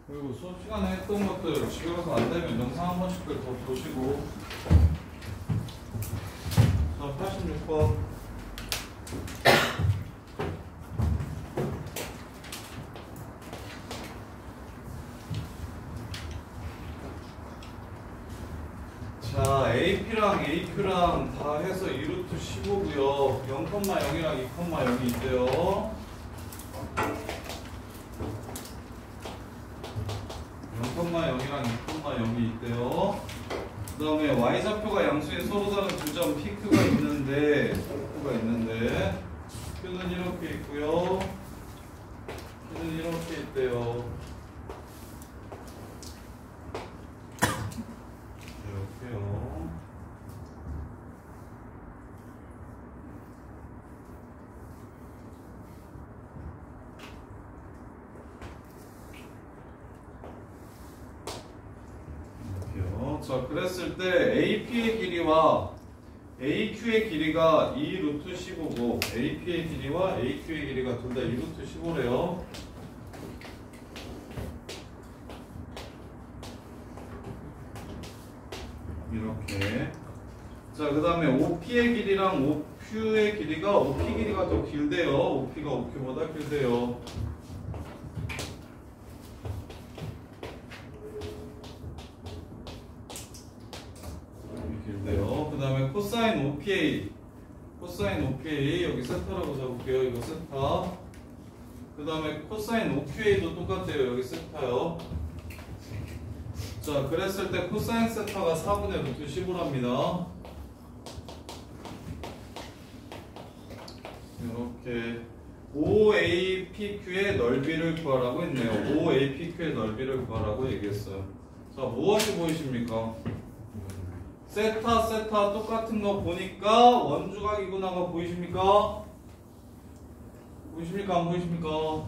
그리고 수업 시간에 했던 것들 집에 가서 안 되면 영상 한 번씩들 더 보시고. 자, 86번. 자, AP랑 AQ랑 다 해서 2루트 15고요. 0,0이랑 2,0이 있대요. 0,0이랑 2,0이 있대요. 그 다음에 Y좌표가 양수에 서로 다른 두 점 P가 있는데 Q는 이렇게 있고요. Q는 이렇게 있대요. 이렇게요. 자, 그랬을 때 AP의 길이와 AQ의 길이가 2루트 15고 AP의 길이와 AQ의 길이가 둘 다 2루트 15래요. 이렇게. 자, 그 다음에 OP의 길이랑 OQ의 길이가 OP 길이가 더 길대요. OP가 OQ보다 길대요. 그 다음에 코사인 OPA 여기 세타라고 잡을게요. 이거 세타. 그 다음에 코사인 OQA도 똑같아요. 여기 세타요. 자, 그랬을 때 코사인 세타가 4분의 루트 15랍니다. 이렇게 OAPQ의 넓이를 구하라고 했네요. OAPQ의 넓이를 구하라고 얘기했어요. 자, 무엇이 보이십니까? 세타 똑같은 거 보니까 원주각이구나가 보이십니까? 보이십니까? 안 보이십니까?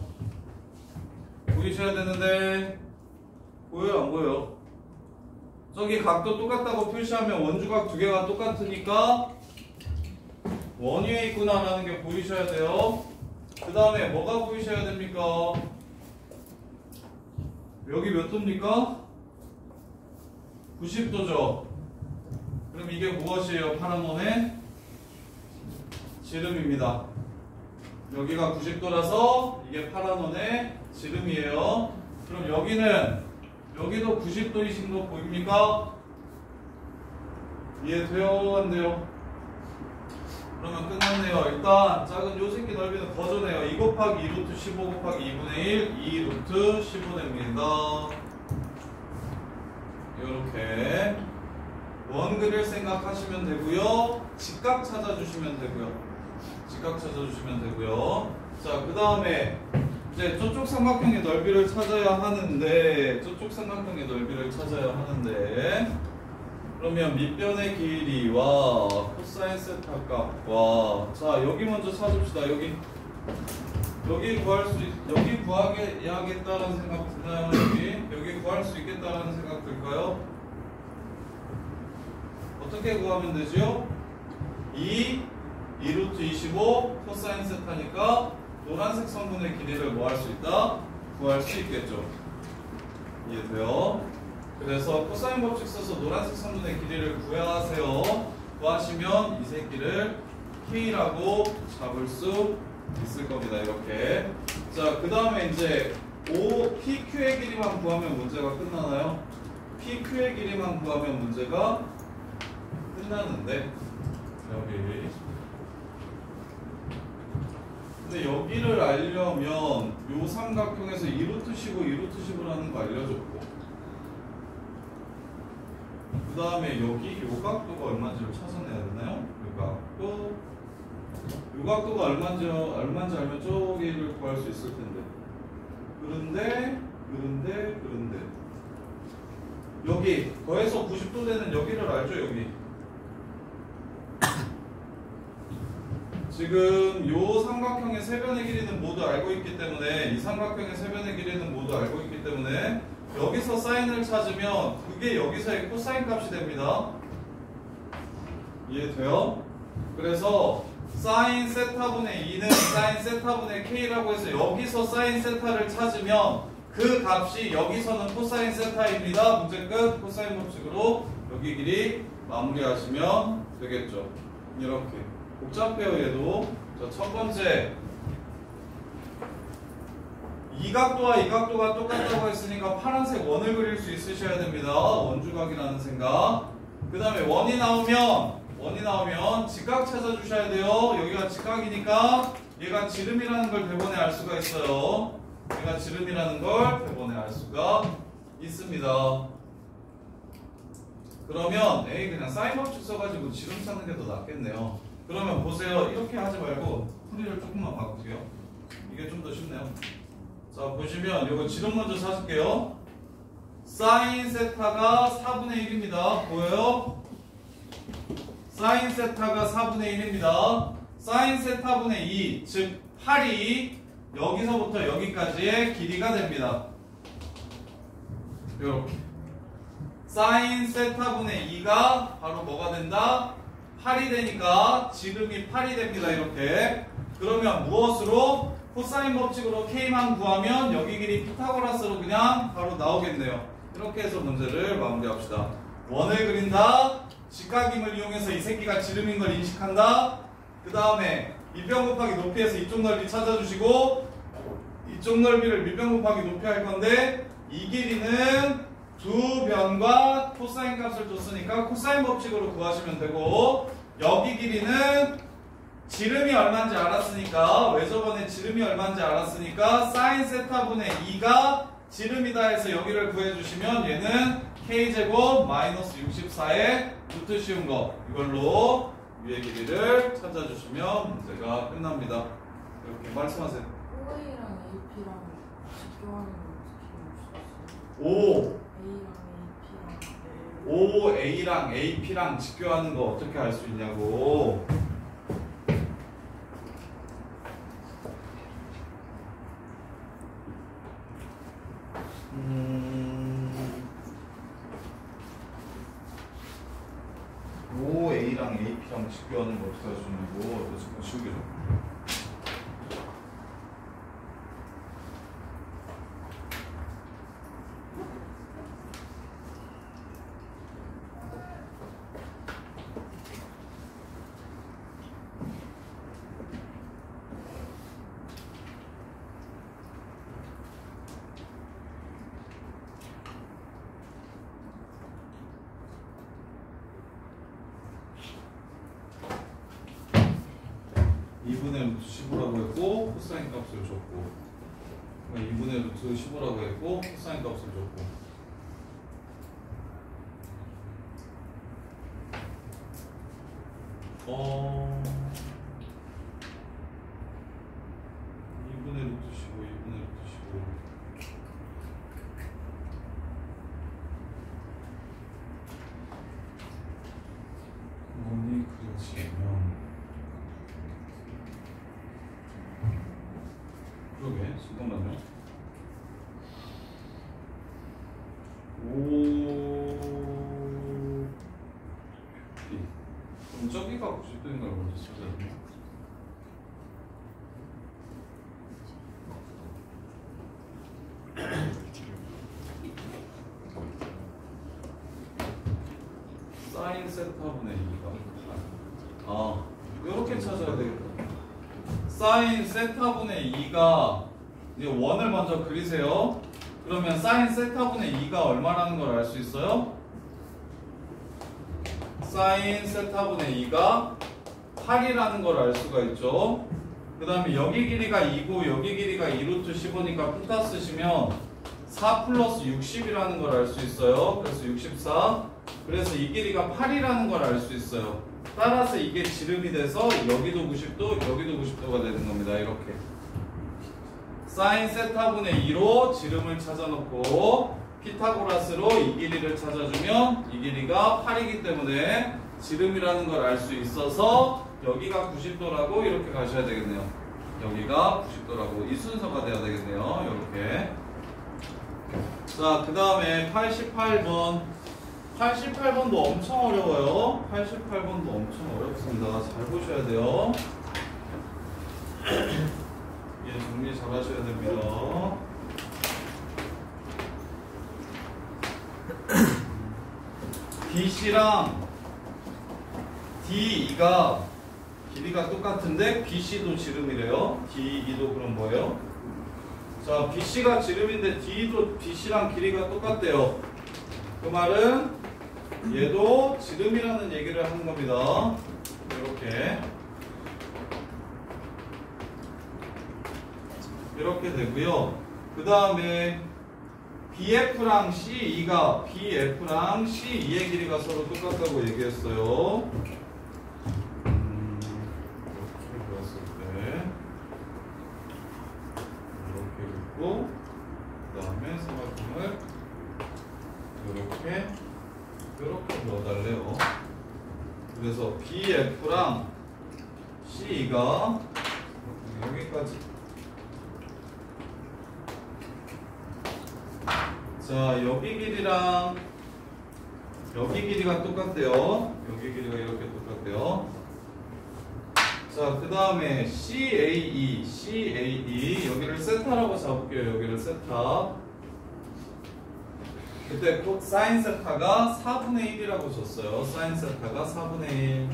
보이셔야 되는데 보여요? 안 보여요? 저기 각도 똑같다고 표시하면 원주각 두 개가 똑같으니까 원위에 있구나라는 게 보이셔야 돼요. 그 다음에 뭐가 보이셔야 됩니까? 여기 몇 도입니까? 90도죠. 그럼 이게 무엇이에요? 파란 원의 지름입니다. 여기가 90도라서 이게 파란 원의 지름이에요. 그럼 여기도 90도이신 거 보입니까? 이해돼요? 안 돼요? 그러면 끝났네요. 일단 작은 요 새끼 넓이는 거저네요. 2 곱하기 2 루트 15 곱하기 2분의 1 2 루트 15 됩니다. 이렇게 원 그릴 생각하시면 되고요. 직각 찾아주시면 되고요. 자, 그 다음에 이제 저쪽 삼각형의 넓이를 찾아야 하는데 그러면 밑변의 길이와 코사인 세타 값과 자, 여기 먼저 찾읍시다. 여기 구하겠다라는 생각 드나요? 여기 구할 수 있겠다라는 생각 들까요? 어떻게 구하면 되죠? 2루트 25 코사인 세타니까 노란색 선분의 길이를 뭐 할 수 있다? 구할 수 있겠죠. 이해돼요? 그래서 코사인 법칙 써서 노란색 선분의 길이를 구하세요. 구하시면 이 새끼를 K라고 잡을 수 있을 겁니다. 이렇게. 자, 그 다음에 이제 PQ의 길이만 구하면 문제가 끝나나요? PQ의 길이만 구하면 문제가 끝나는데 여기 근데 여기를 알려면 요 삼각형에서 2루트 15, 2루트 15라는 거 알려줬고 그 다음에 여기 요 각도가 얼마인지를 찾아내야 되나요? 요 각도가 얼마인지 알면 저기를 구할 수 있을 텐데 그런데 여기 더해서 90도 되는 여기를 알죠? 여기 지금 요 삼각형의 세변의 길이는 모두 알고 있기 때문에 이 삼각형의 세변의 길이는 모두 알고 있기 때문에 여기서 사인을 찾으면 그게 여기서의 코사인 값이 됩니다. 이해돼요? 그래서 사인 세타분의 2는 사인 세타분의 k라고 해서 여기서 사인 세타를 찾으면 그 값이 여기서는 코사인 세타입니다. 문제 끝. 코사인 법칙으로 여기 길이 마무리하시면 되겠죠. 이렇게 복잡해요 얘도. 자, 첫 번째 이 각도와 이 각도가 똑같다고 했으니까 파란색 원을 그릴 수 있으셔야 됩니다. 원주각이라는 생각. 그 다음에 원이 나오면 직각 찾아주셔야 돼요. 여기가 직각이니까 얘가 지름이라는 걸 대본에 알 수가 있어요. 얘가 지름이라는 걸 대본에 알 수가 있습니다. 그러면 에이 그냥 사인 법칙 써가지고 지름 찾는 게 더 낫겠네요. 그러면 보세요. 이렇게 하지 말고 풀이를 조금만 바꿀게요. 이게 좀 더 쉽네요. 자 보시면 이거 지름 먼저 찾을게요. 사인 세타가 4분의 1입니다. 보여요? 사인 세타가 4분의 1입니다. 사인 세타분의 2, 즉 8이 여기서부터 여기까지의 길이가 됩니다. 이렇게 사인 세타분의 2가 바로 뭐가 된다? 8이 되니까 지름이 8이 됩니다. 이렇게. 그러면 무엇으로? 코사인 법칙으로 K만 구하면 여기 길이 피타고라스로 그냥 바로 나오겠네요. 이렇게 해서 문제를 마무리합시다. 원을 그린다. 직각임을 이용해서 이 새끼가 지름인 걸 인식한다. 그 다음에 밑변 곱하기 높이에서 이쪽 넓이 찾아주시고 이쪽 넓이를 밑변 곱하기 높이 할 건데 이 길이는 두 변과 코사인 값을 줬으니까 코사인 법칙으로 구하시면 되고 여기 길이는 지름이 얼마인지 알았으니까 왜 저번에 지름이 얼마인지 알았으니까 사인 세타분의 2가 지름이다 해서 여기를 구해주시면 얘는 k제곱 마이너스 64의 루트 씌운 거 이걸로 위의 길이를 찾아주시면 문제가 끝납니다. 이렇게 말씀하세요. OA랑 AP랑 직교하는 거 어떻게 O A랑 AP랑 OA랑 AP랑 직교하는 거 어떻게 할 수 있냐고. OA랑 AP랑 직교하는 거 어떻게 할 수 있냐고. 너 지금 쉬우게 좀. 루트 15라고 했고 코사인 값을 줬고 2분의 루트 15라고 했고 코사인 값을 줬고 어 2분의 루트 15 2분의 루트 15 원이 그려지면 그러게 잠깐만요. 그럼 저기가 90도인 걸 먼저 써야 되나? 사인 세타분의 2가 이렇게 찾아야 되겠다. 사인 세타분의 2가 이제 원을 먼저 그리세요. 그러면 사인 세타분의 2가 얼마라는 걸 알 수 있어요? 사인 세타분의 2가 8이라는 걸 알 수가 있죠. 그 다음에 여기 길이가 2고 여기 길이가 2루트 15니까 피타 쓰시면 4 플러스 60이라는 걸 알 수 있어요. 그래서 64. 그래서 이 길이가 8이라는 걸 알 수 있어요. 따라서 이게 지름이 돼서 여기도 90도, 여기도 90도가 되는 겁니다. 이렇게. 사인 세타분의 2로 지름을 찾아놓고 피타고라스로 이 길이를 찾아주면 이 길이가 8이기 때문에 지름이라는 걸 알 수 있어서 여기가 90도라고 이렇게 가셔야 되겠네요. 여기가 90도라고 이 순서가 돼야 되겠네요. 이렇게. 자, 그 다음에 88번. 88번도 엄청 어려워요. 88번도 엄청 어렵습니다. 잘 보셔야 돼요. 예, 정리 잘 하셔야 됩니다. BC랑 DE가 길이가 똑같은데 BC도 지름이래요. DE도 그럼 뭐예요? 자, BC가 지름인데 DE도 BC랑 길이가 똑같대요. 그 말은 얘도 지름이라는 얘기를 하는 겁니다. 이렇게 되고요. 그 다음에 BF랑 CE가 BF랑 CE의 길이가 서로 똑같다고 얘기했어요. 이렇게 그렸을 때 이렇게 긋고 그 다음에 삼각형을 이렇게 넣어달래요. 그래서 BF랑 CE가 여기까지. 자, 여기 길이랑 여기 길이가 똑같대요. 여기 길이가 이렇게 똑같대요. 자, 그 다음에 CAE 여기를 세타라고 잡을게요. 여기를 세타. 그때 사인 세타가 4분의 1이라고 줬어요. 사인 세타가 4분의 1.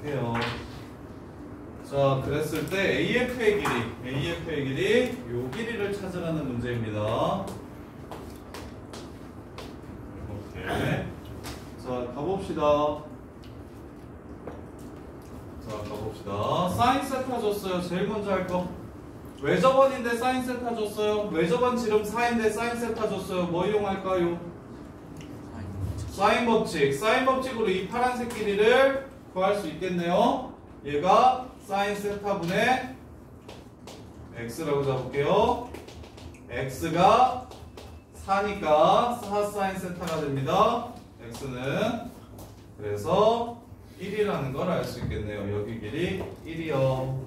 이렇게요. 자, 그랬을 때 AF의 길이 요 길이를 찾으라는 문제입니다. 이렇게. 자, 가봅시다. 사인 세타 줬어요. 제일 먼저 할 거. 외접원인데 사인 세타 줬어요. 외접원 지름 4인데 사인 세타 줬어요. 뭐 이용할까요? 사인 법칙. 사인 법칙으로 이 파란색 길이를 구할 수 있겠네요. 얘가 사인 세타분의 x라고 잡을게요. x가 4니까 4 사인 세타가 됩니다. x는 그래서 1이라는 걸 알 수 있겠네요. 여기 길이 1이요.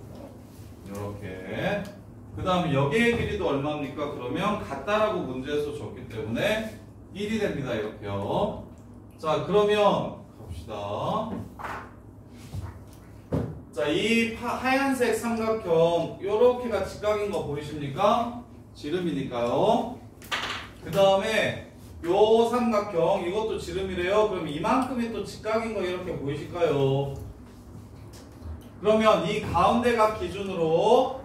이렇게. 그 다음에 여기의 길이도 얼마입니까? 그러면 같다라고 문제에서 줬기 때문에 1이 됩니다. 이렇게요. 자, 그러면 갑시다. 자, 이 하얀색 삼각형 요렇게가 직각인 거 보이십니까? 지름이니까요. 그 다음에 요 삼각형 이것도 지름이래요. 그럼 이만큼이 또 직각인 거 이렇게 보이실까요? 그러면 이 가운데 각 기준으로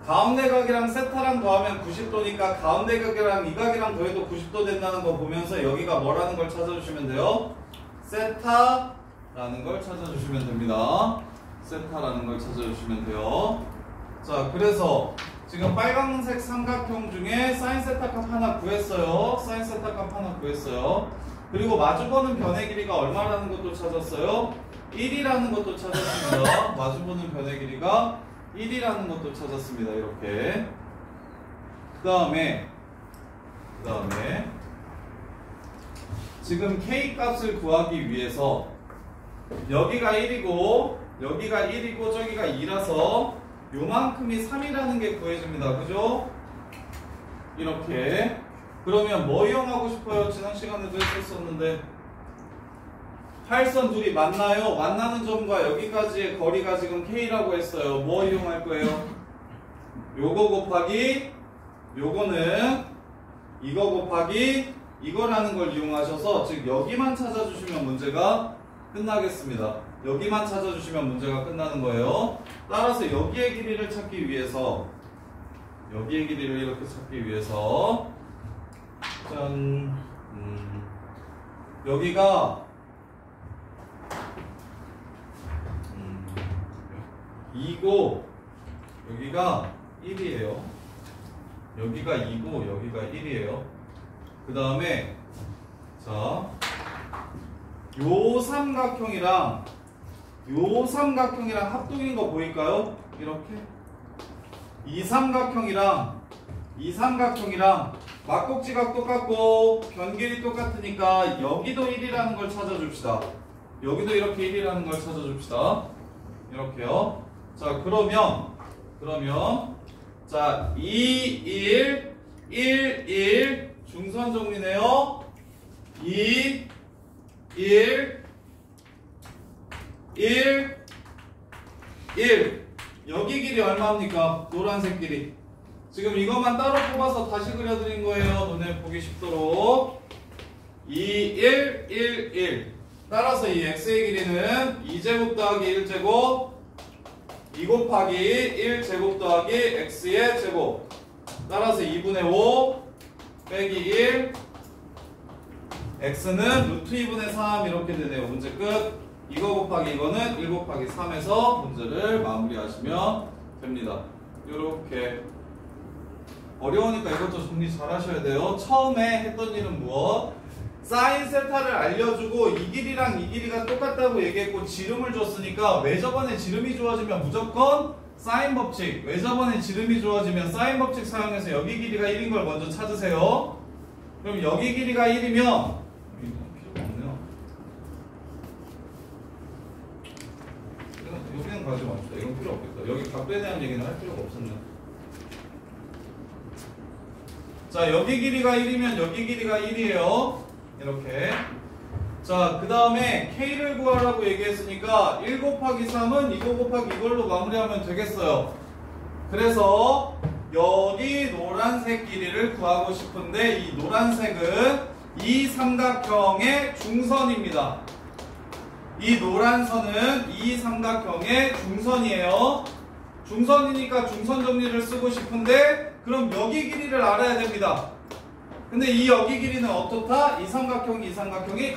가운데 각이랑 세타랑 더하면 90도니까 가운데 각이랑 이 각이랑 더해도 90도 된다는 거 보면서 여기가 뭐라는 걸 찾아주시면 돼요. 세타라는 걸 찾아주시면 됩니다. 세타라는 걸 찾아주시면 돼요. 자, 그래서 지금 빨간색 삼각형 중에 사인 세타 값 하나 구했어요. 사인 세타 값 하나 구했어요. 그리고 마주보는 변의 길이가 얼마라는 것도 찾았어요. 1이라는 것도 찾았습니다. 마주보는 변의 길이가 1이라는 것도 찾았습니다. 이렇게. 그 다음에 지금 K 값을 구하기 위해서 여기가 1이고 여기가 1이고 저기가 2라서 요만큼이 3이라는 게 구해집니다. 그죠? 이렇게. 그러면 뭐 이용하고 싶어요? 지난 시간에도 했었었는데 활선 둘이 만나요. 만나는 점과 여기까지의 거리가 지금 K라고 했어요. 뭐 이용할 거예요? 요거 곱하기 요거는 이거 곱하기 이거라는 걸 이용하셔서 즉 여기만 찾아주시면 문제가 끝나겠습니다. 여기만 찾아주시면 문제가 끝나는 거예요. 따라서 여기의 길이를 찾기 위해서 여기의 길이를 이렇게 찾기 위해서 짠 여기가 2고 여기가 1이에요. 여기가 2고 여기가 1이에요. 그 다음에 자, 요 삼각형이랑 합동인 거 보일까요? 이렇게 이 삼각형이랑 막곡지각 똑같고 변길이 똑같으니까 여기도 1이라는 걸 찾아줍시다. 여기도 이렇게 1이라는 걸 찾아줍시다. 이렇게요. 자, 그러면 자, 2, 1, 1, 1 중선 정리네요. 2, 1, 1, 1 여기 길이 얼마입니까? 노란색 길이 지금 이것만 따로 뽑아서 다시 그려드린 거예요. 너네 보기 쉽도록. 2, 1, 1, 1. 따라서 이 x의 길이는 2제곱 더하기 1제곱 2 곱하기 1제곱 더하기 x의 제곱. 따라서 2분의 5 빼기 1 x는 루트 2분의 3 이렇게 되네요. 문제 끝. 이거 곱하기 이거는 1 곱하기 3에서 문제를 마무리하시면 됩니다. 이렇게. 어려우니까 이것도 정리 잘 하셔야 돼요. 처음에 했던 일은 무엇? 사인 세타를 알려주고 이 길이랑 이 길이가 똑같다고 얘기했고 지름을 줬으니까 왜 저번에 지름이 좋아지면 무조건 사인 법칙, 왜 저번에 지름이 좋아지면 사인 법칙 사용해서 여기 길이가 1인 걸 먼저 찾으세요. 그럼 여기 길이가 1이면 필요가 없네요. 여기는 가지 맙시다. 이건 필요 없겠다. 여기 각도에 대한 얘기는 할 필요가 없었네. 자, 여기 길이가 1이면 여기 길이가 1이에요. 이렇게. 자, 그 다음에 K를 구하라고 얘기했으니까 1 곱하기 3은 이거 곱하기 이걸로 마무리하면 되겠어요. 그래서 여기 노란색 길이를 구하고 싶은데 이 노란색은 이 삼각형의 중선입니다. 이 노란 선은 이 삼각형의 중선이에요. 중선이니까 중선 정리를 쓰고 싶은데 그럼 여기 길이를 알아야 됩니다. 근데 이 여기 길이는 어떻다? 이 삼각형이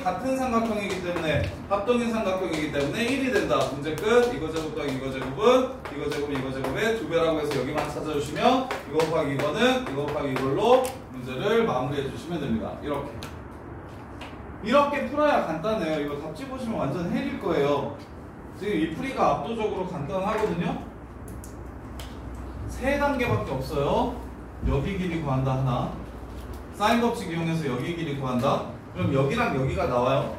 같은 삼각형이기 때문에 합동인 삼각형이기 때문에 1이 된다. 문제 끝. 이거 제곱 더하기 이거 제곱은 이거 제곱의 2배라고 해서 여기만 찾아주시면 이거 곱하기 이거는 이거 곱하기 이걸로 문제를 마무리해 주시면 됩니다. 이렇게 풀어야 간단해요. 이거 답지 보시면 완전 헬일 거예요. 지금 이 풀이가 압도적으로 간단하거든요. 3단계밖에 없어요. 여기 길이 구한다 하나, 사인 법칙 이용해서 여기 길이 구한다. 그럼 여기랑 여기가 나와요.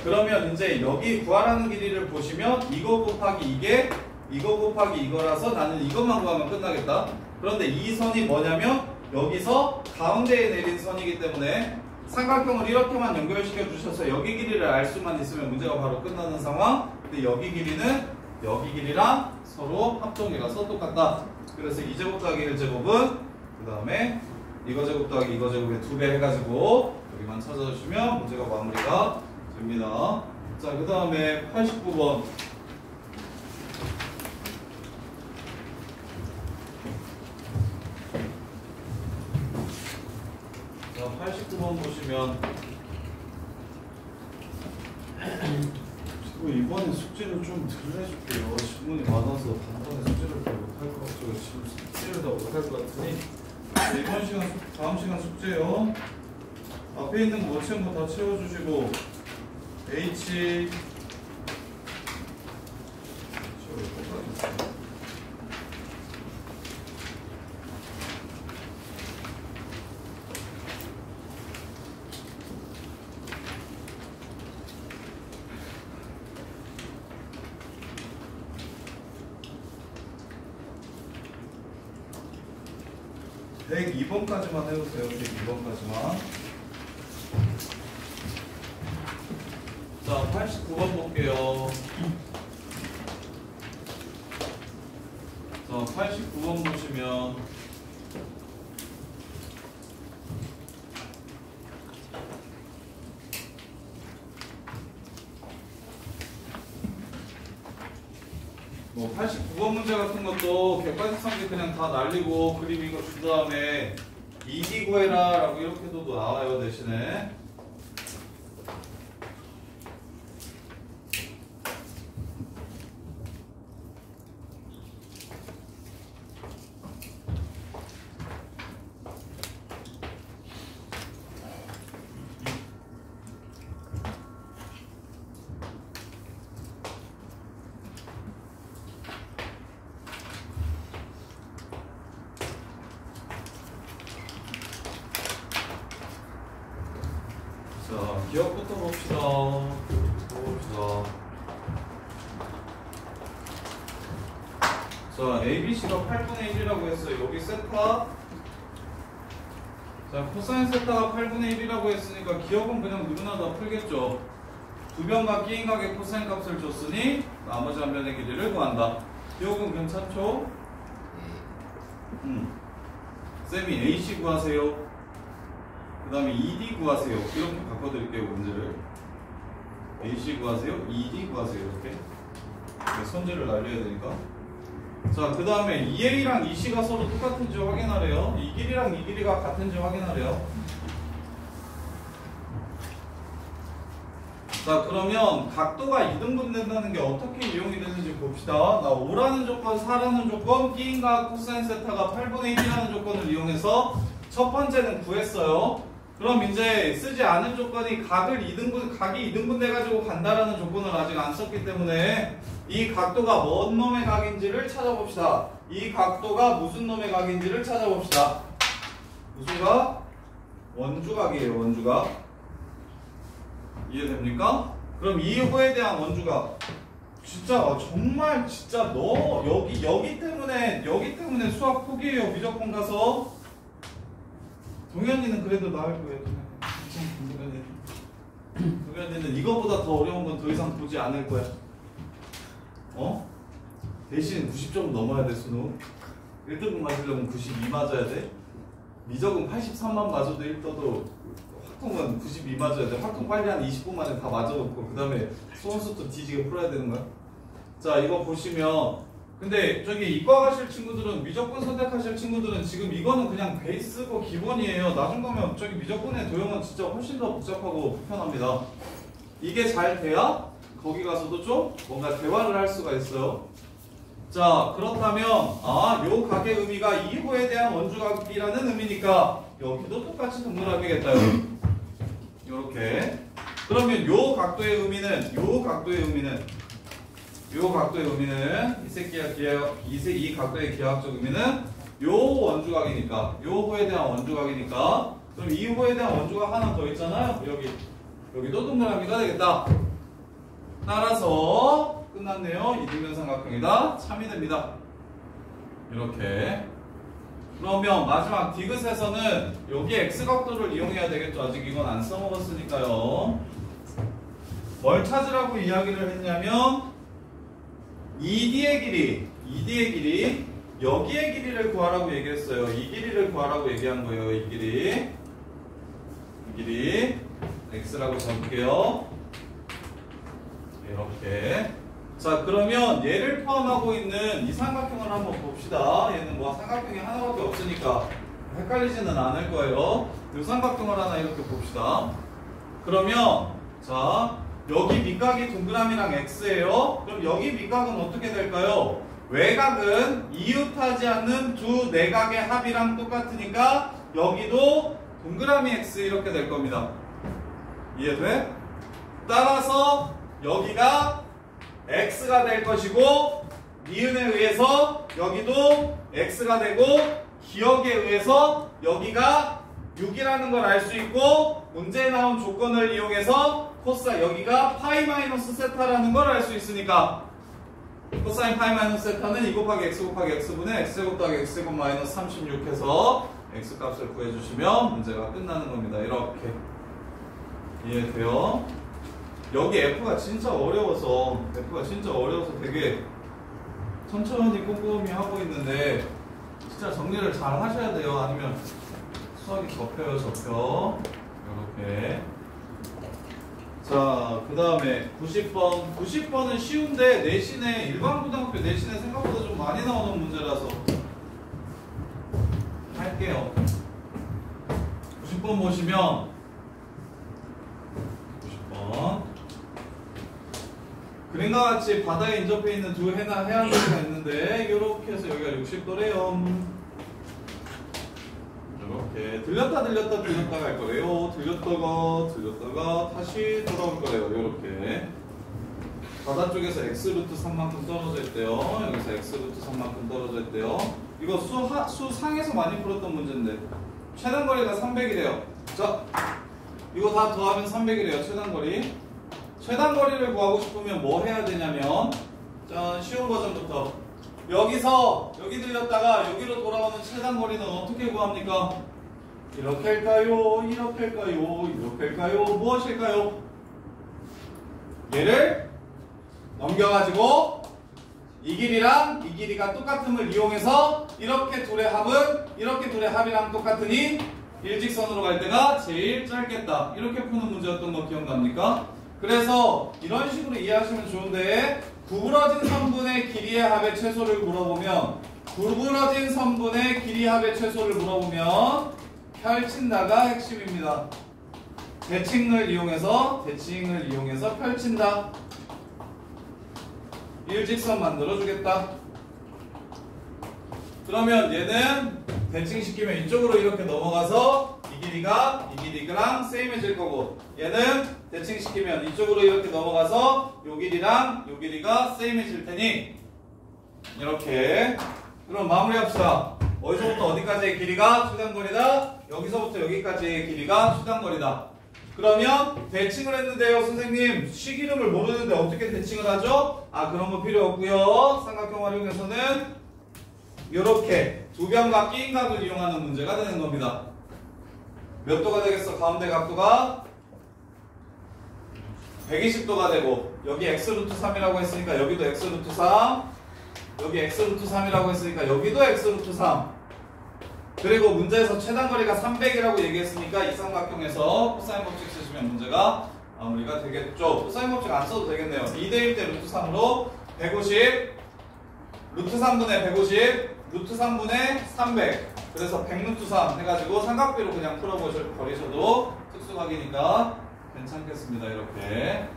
그러면 이제 여기 구하라는 길이를 보시면 이거 곱하기 이게 이거 곱하기 이거라서 나는 이것만 구하면 끝나겠다. 그런데 이 선이 뭐냐면 여기서 가운데에 내린 선이기 때문에 삼각형을 이렇게만 연결시켜 주셔서 여기 길이를 알 수만 있으면 문제가 바로 끝나는 상황. 근데 여기 길이는 여기 길이랑 서로 합동이라서 똑같다. 그래서 2제곱 더하기 1제곱은 그 다음에 이거 제곱 더하기 이거 제곱의 2배 해가지고 여기만 찾아주시면 문제가 마무리가 됩니다. 자, 그 다음에 89번. 자, 89번 보시면 이번에 숙제를 좀 덜 해줄게요. 질문이 많아서 단번에 숙제를 다 못할 것 같아요. 지금 숙제를 다 못할 것 같으니 이번 시간, 다음 시간 숙제요. 앞에 있는 거 못 채운 거 다 채워주시고 H 백 102번까지만 해보세요. 102번까지만. 자, 89번 볼게요. 자, 89번 보시면 뭐 89번 문제 같은 것도 객관식성지 그냥 다 날리고 그림 이거 준 다음에 2D 구해라 라고 이렇게도 나와요. 대신에 자, 기억부터 봅시다. 자, ABC가 8분의 1이라고 했어요. 여기 세타. 자, 코사인 세타가 8분의 1이라고 했으니까 기억은 그냥 누구나 다 풀겠죠. 두 변과 끼인 각의 코사인 값을 줬으니 나머지 한 변의 길이를 구한다. 기억은 괜찮죠? 쌤이 AC 구하세요. 그 다음에 ED 구하세요. 이렇게 바꿔드릴게요, 문제를. AC 구하세요. ED 구하세요. 이렇게. 선지를 날려야 되니까. 자, 그 다음에 EA랑 EC가 서로 똑같은지 확인하래요. 이 길이랑 이 길이가 같은지 확인하래요. 자, 그러면 각도가 이등분 된다는 게 어떻게 이용이 되는지 봅시다. 나 5라는 조건, 4라는 조건, P인과 코사인 세타가 8분의 1이라는 조건을 이용해서 첫 번째는 구했어요. 그럼 이제 쓰지 않은 조건이 각이 2등분 돼가지고 간다라는 조건을 아직 안 썼기 때문에 이 각도가 뭔 놈의 각인지를 찾아봅시다. 이 각도가 무슨 놈의 각인지를 찾아봅시다. 무슨 각? 원주각이에요, 원주각. 이해됩니까? 그럼 이호에 대한 원주각. 진짜 정말 진짜 너 여기 때문에 수학 포기해요. 미적분 가서. 동현이는 그래도 나을 거예요. 동현이는 이거보다 더 어려운 건 더 이상 보지 않을 거야. 대신 90점 넘어야 돼, 수능. 1등급 맞으려면 92 맞아야 돼. 미적은 83만 맞아도 1떠도 확통은 92 맞아야 돼. 확통 빨리 한 20분 만에 다 맞아놓고 그 다음에 수원수도 뒤지게 풀어야 되는 거야. 자, 이거 보시면 근데 저기 이과 가실 친구들은 미적분 선택하실 친구들은 지금 이거는 그냥 베이스고 기본이에요. 나중 가면 저기 미적분의 도형은 진짜 훨씬 더 복잡하고 불편합니다. 이게 잘 돼야 거기 가서도 좀 뭔가 대화를 할 수가 있어요. 자, 그렇다면 요 각의 의미가 2호에 대한 원주각이라는 의미니까 여기도 똑같이 동그라미겠다. 요렇게. 그러면 요 각도의 의미는 이 각도의 기하학적 의미는 요 원주각이니까, 요 호에 대한 원주각이니까, 그럼 이 호에 대한 원주각 하나 더 있잖아요. 여기도 동그라미가 되겠다. 따라서 끝났네요. 이등변 삼각형이다. 참이 됩니다. 이렇게. 그러면 마지막 디귿에서는 여기 x각도를 이용해야 되겠죠. 아직 이건 안 써먹었으니까요. 뭘 찾으라고 이야기를 했냐면 ED의 길이 여기의 길이를 구하라고 얘기했어요. 이 길이를 구하라고 얘기한 거예요. 이 길이 x라고 잡을게요. 이렇게. 자, 그러면 얘를 포함하고 있는 이 삼각형을 한번 봅시다. 얘는 뭐 삼각형이 하나밖에 없으니까 헷갈리지는 않을 거예요. 이 삼각형을 하나 이렇게 봅시다. 그러면 자, 여기 밑각이 동그라미랑 x예요. 그럼 여기 밑각은 어떻게 될까요? 외곽은 이웃하지 않는 두 내각의 합이랑 똑같으니까 여기도 동그라미 x 이렇게 될 겁니다. 이해돼? 따라서 여기가 x가 될 것이고 니은에 의해서 여기도 x가 되고 기억에 의해서 여기가 6이라는 걸 알 수 있고 문제에 나온 조건을 이용해서 여기가 파이 마이너스 세타라는 걸 알 수 있으니까 코사인 파이 마이너스 세타는 2 곱하기 x 곱하기 x분의 x제곱 더하기 x제곱 마이너스 36 해서 x값을 구해주시면 문제가 끝나는 겁니다. 이렇게. 이해돼요? 여기 F가 진짜 어려워서 되게 천천히 꼼꼼히 하고 있는데 진짜 정리를 잘 하셔야 돼요. 아니면 수학이 접혀요. 이렇게. 자, 그 다음에 90번은 쉬운데 내신에 일반고등학교 내신에 생각보다 좀 많이 나오는 문제라서 할게요. 90번 보시면 90번 그림과 같이 바다에 인접해 있는 두 해안도시가 있는데 이렇게 해서 여기가 60도래요. 이렇게 들렸다 갈 거래요. 들렸다가 다시 돌아올 거래요. 이렇게 바다 쪽에서 x루트 3만큼 떨어져 있대요. 여기서 x루트 3만큼 떨어져 있대요. 이거 수상에서 많이 풀었던 문제인데 최단거리가 300이래요. 자, 이거 다 더하면 300이래요. 최단거리를 구하고 싶으면 뭐 해야 되냐면 자, 쉬운 버전부터 여기서 여기 들렸다가 여기로 돌아오는 최단거리는 어떻게 구합니까? 이렇게 할까요? 이렇게 할까요? 무엇일까요? 얘를 넘겨가지고 이 길이랑 이 길이가 똑같음을 이용해서 이렇게 둘의 합이랑 똑같으니 일직선으로 갈 때가 제일 짧겠다. 이렇게 푸는 문제였던 거 기억납니까? 그래서 이런 식으로 이해하시면 좋은데 구부러진 선분의 길이의 합의 최소를 물어보면 펼친다가 핵심입니다. 대칭을 이용해서 펼친다. 일직선 만들어주겠다. 그러면 얘는 대칭시키면 이쪽으로 이렇게 넘어가서 이 길이랑 세임해질 거고, 얘는 대칭시키면 이쪽으로 이렇게 넘어가서 요 길이가 세임해질 테니 이렇게. 그럼 마무리합시다. 어디서부터 어디까지의 길이가 최단거리다? 여기서부터 여기까지의 길이가 최단거리다. 그러면 대칭을 했는데요, 선생님. 식이름을 모르는데 어떻게 대칭을 하죠? 그런 거 필요 없고요. 삼각형 활용해서는 이렇게 두 변과 끼인 각을 이용하는 문제가 되는 겁니다. 몇 도가 되겠어? 가운데 각도가 120도가 되고, 여기 x루트 3이라고 했으니까 여기도 x루트 3, 여기 x루트 3이라고 했으니까 여기도 x루트 3. 그리고 문제에서 최단거리가 300이라고 얘기했으니까 이 삼각형에서 코사인 법칙 쓰시면 문제가 마무리가 되겠죠. 코사인 법칙 안 써도 되겠네요. 2대1 대 루트 3으로 150, 루트 3분의 150, 루트 3분의 300. 그래서 100루트 3 해가지고 삼각비로 그냥 풀어버리셔도 특수각이니까 괜찮겠습니다. 이렇게.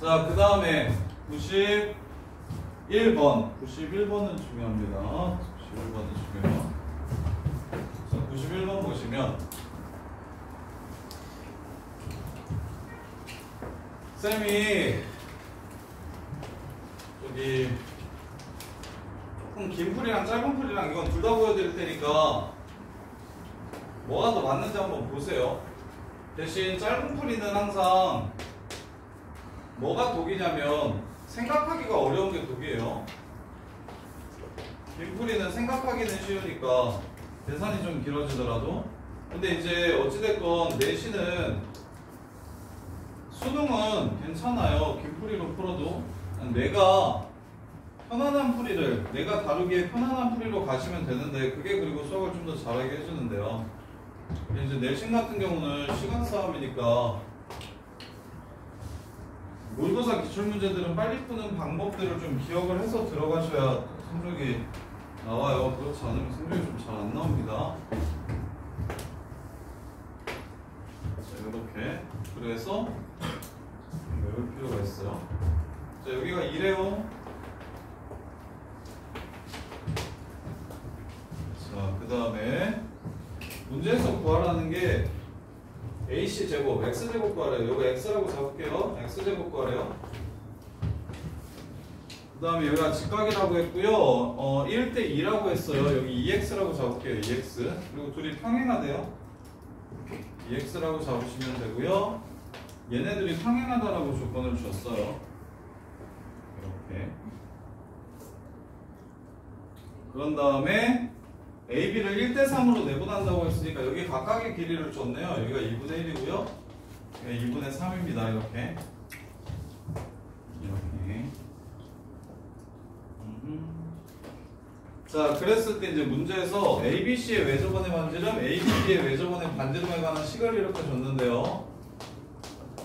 자, 그 다음에 91번. 91번은 중요합니다. 91번은 중요해요. 자, 91번 보시면 쌤이 저기 조금 긴 풀이랑 짧은 풀이랑 이건 둘 다 보여드릴 테니까 뭐가 더 맞는지 한번 보세요. 대신 짧은 풀이는 항상 뭐가 독이냐면 생각하기가 어려운 게 독이에요. 긴 풀이는 생각하기는 쉬우니까 계산이 좀 길어지더라도. 근데 이제 어찌됐건 내신은 수능은 괜찮아요. 긴 풀이로 풀어도. 내가 편안한 풀이를, 내가 다루기에 편안한 풀이로 가시면 되는데, 그게 그리고 수학을 좀 더 잘하게 해주는데요. 근데 이제 내신 같은 경우는 시간 싸움이니까 모의고사 기출문제들은 빨리 푸는 방법들을 좀 기억을 해서 들어가셔야 성적이 나와요. 그렇지 않으면 성적이 좀 잘 안 나옵니다. 자, 이렇게. 그래서 외울 필요가 있어요. 자, 여기가 2래요. 자, 그 다음에 문제에서 구하라는 게 AC 제곱, X 제곱 구하래요. 이거 X라고 잡을게요. X 제곱 구하래요. 그 다음에 여기가 직각이라고 했고요. 1대 2라고 했어요. 여기 2x라고 잡을게요. 2x. 그리고 둘이 평행하대요. 2x라고 잡으시면 되고요. 얘네들이 평행하다라고 조건을 줬어요. 이렇게. 그런 다음에 AB를 1대 3으로 내분한다고 했으니까 여기 각각의 길이를 줬네요. 여기가 2분의 1이고요. 여기가 2분의 3입니다. 이렇게. 자, 그랬을 때 이제 문제에서 ABC의 외접원의 반지름, AB의 외접원의 반지름에 관한 식을 이렇게 줬는데요.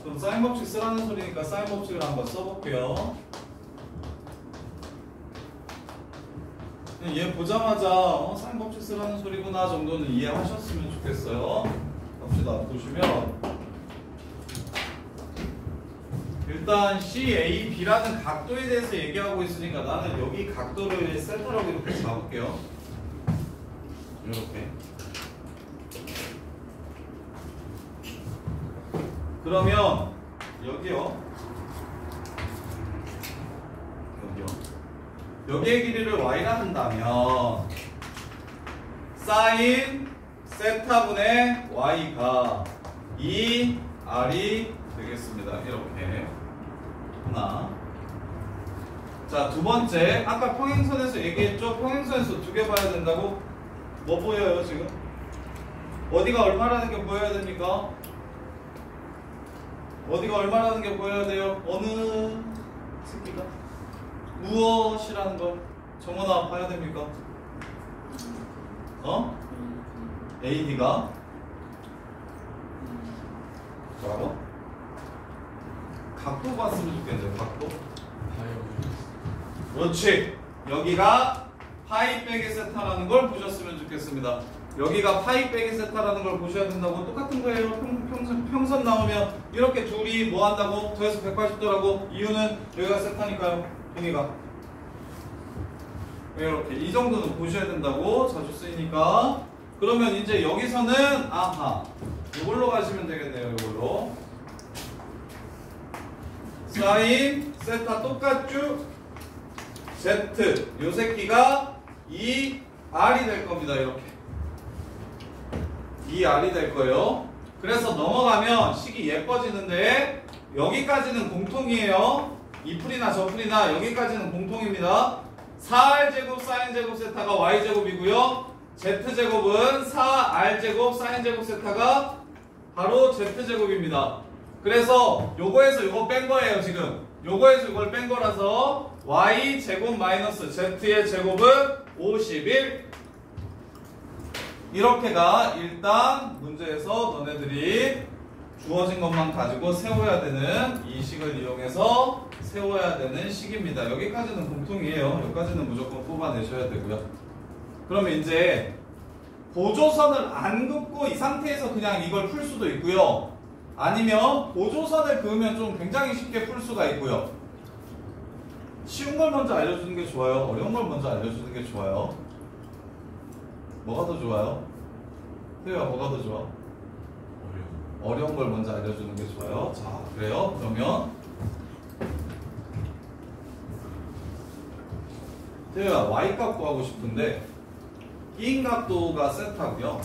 그럼 사인 법칙 쓰라는 소리니까 사인 법칙을 한번 써볼게요. 얘 보자마자 사인 법칙 쓰라는 소리구나 정도는 이해하셨으면 좋겠어요. 갑시다. 보시면 일단 CAB라는 각도에 대해서 얘기하고 있으니까 나는 여기 각도를 센터라고 이렇게 잡을게요. 이렇게. 그러면 여기요. 여기의 길이를 y라 한다면 사인 세타분의 y가 2r이 되겠습니다. 이렇게. 하나. 자, 두 번째. 아까 평행선에서 얘기했죠? 평행선에서 두 개 봐야 된다고? 뭐 보여요, 지금? 어디가 얼마라는 게 보여야 됩니까? 어디가 얼마라는 게 보여야 돼요? 어느 새끼가? 무엇이라는 걸 정원아 봐야 됩니까? AD가 뭐라고? 각도 봤으면 좋겠는데 각도? 그렇지. 여기가 파이 빼기 세타라는 걸 보셨으면 좋겠습니다. 여기가 파이 빼기 세타라는 걸 보셔야 된다고. 똑같은 거예요. 평선 나오면 이렇게 둘이 뭐 한다고? 더해서 180도라고. 이유는 여기가 세타니까요. 동의가 이렇게 이 정도는 보셔야 된다고. 자주 쓰이니까. 그러면 이제 여기서는 아하 이걸로 가시면 되겠네요. 이걸로 사인 세타 똑같죠? Z 요 새끼가 2R이 될 겁니다. 이렇게 2R이 될 거예요. 그래서 넘어가면 식이 예뻐지는데 여기까지는 공통이에요. 이 풀이나 저 풀이나 여기까지는 공통입니다. 4R제곱 사인제곱 세타가 Y제곱이고요. Z제곱은 4R제곱 사인제곱 세타가 바로 Z제곱입니다. 그래서 요거에서 요거 뺀 거예요. 지금 요거에서 이걸 뺀 거라서 Y제곱 마이너스 Z의 제곱은 51 이렇게가 일단 문제에서 너네들이 주어진 것만 가지고 세워야 되는 이 식을 이용해서 세워야 되는 식입니다. 여기까지는 공통이에요. 여기까지는 무조건 뽑아내셔야 되고요. 그러면 이제 보조선을 안 긋고 이 상태에서 그냥 이걸 풀 수도 있고요. 아니면 보조선을 그으면 좀 굉장히 쉽게 풀 수가 있고요. 쉬운 걸 먼저 알려주는 게 좋아요? 어려운 걸 먼저 알려주는 게 좋아요? 뭐가 더 좋아요? 태우야 뭐가 더 좋아? 어려운 걸 먼저 알려주는 게 좋아요. 자 그래요? 그러면 태우야 Y값 구하고 싶은데 인 각도가 세타고요.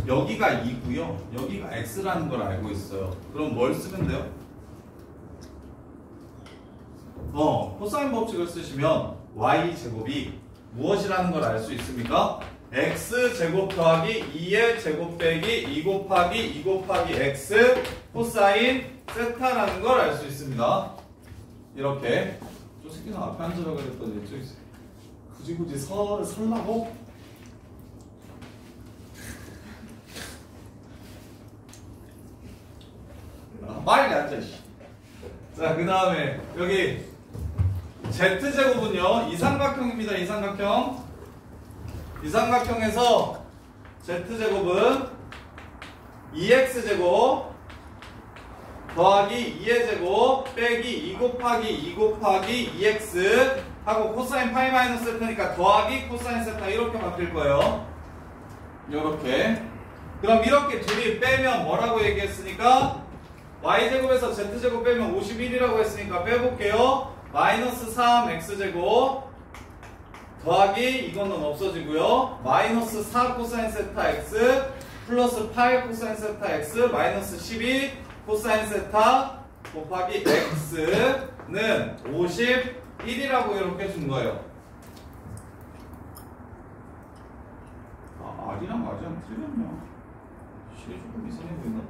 여기가 2고요. 여기가 X라는 걸 알고 있어요. 그럼 뭘 쓰면 돼요? 코사인 법칙을 쓰시면 Y제곱이 무엇이라는 걸 알 수 있습니까? X제곱 더하기 2의 제곱 빼기 2 곱하기 2 곱하기 X 코사인 세타라는 걸 알 수 있습니다. 이렇게 저 새끼는 앞에 앉으라고 그랬더니 굳이 설라고? 빨리 앉아. 자, 그 다음에 여기 Z제곱은요 이삼각형입니다. 이삼각형. 이삼각형에서 Z제곱은 2X제곱 더하기 2의 제곱 빼기 2 곱하기 2 곱하기 2X 하고 코사인 파이 마이너스 세타니까 더하기 코사인 세타 이렇게 바뀔 거예요. 이렇게. 그럼 이렇게 둘이 빼면 뭐라고 얘기했으니까 Y제곱에서 Z제곱 빼면 51이라고 했으니까 빼볼게요. 마이너스 3X제곱 더하기 이거는 없어지고요. 마이너스 4 코사인 세타 X 플러스 8 코사인 세타 X 마이너스 12 코사인 세타 곱하기 X는 51이라고 이렇게 준 거예요. R이랑 R이랑 틀렸냐? 실이 조금 이상해 보인다.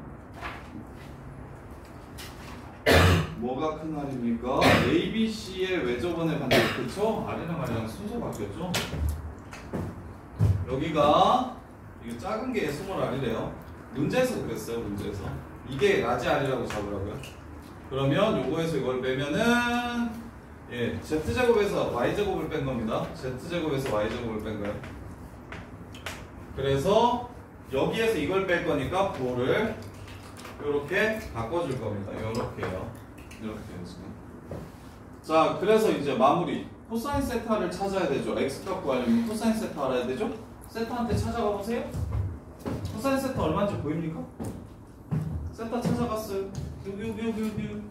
뭐가 큰 R입니까? A, B, C의 외접원의 반대. 그쵸? R이랑 R이랑 순서 바뀌었죠? 여기가 이게 작은 게 스몰 R이래요. 문제에서 그랬어요. 문제에서 이게 라지 R이라고 잡으라고요. 그러면 요거에서 이걸 빼면은 Z제곱에서 Y제곱을 뺀 겁니다. Z제곱에서 Y제곱을 뺀 거예요. 그래서 여기에서 이걸 뺄 거니까 부호를 이렇게 바꿔줄 겁니다. 이렇게요. 이렇게요 지금. 자, 그래서 이제 마무리. 코사인 세타를 찾아야 되죠. X값 구하려면 코사인 세타 알아야 되죠. 세타한테 찾아가 보세요. 코사인 세타 얼마인지 보입니까? 세타 찾아갔어요. 여기.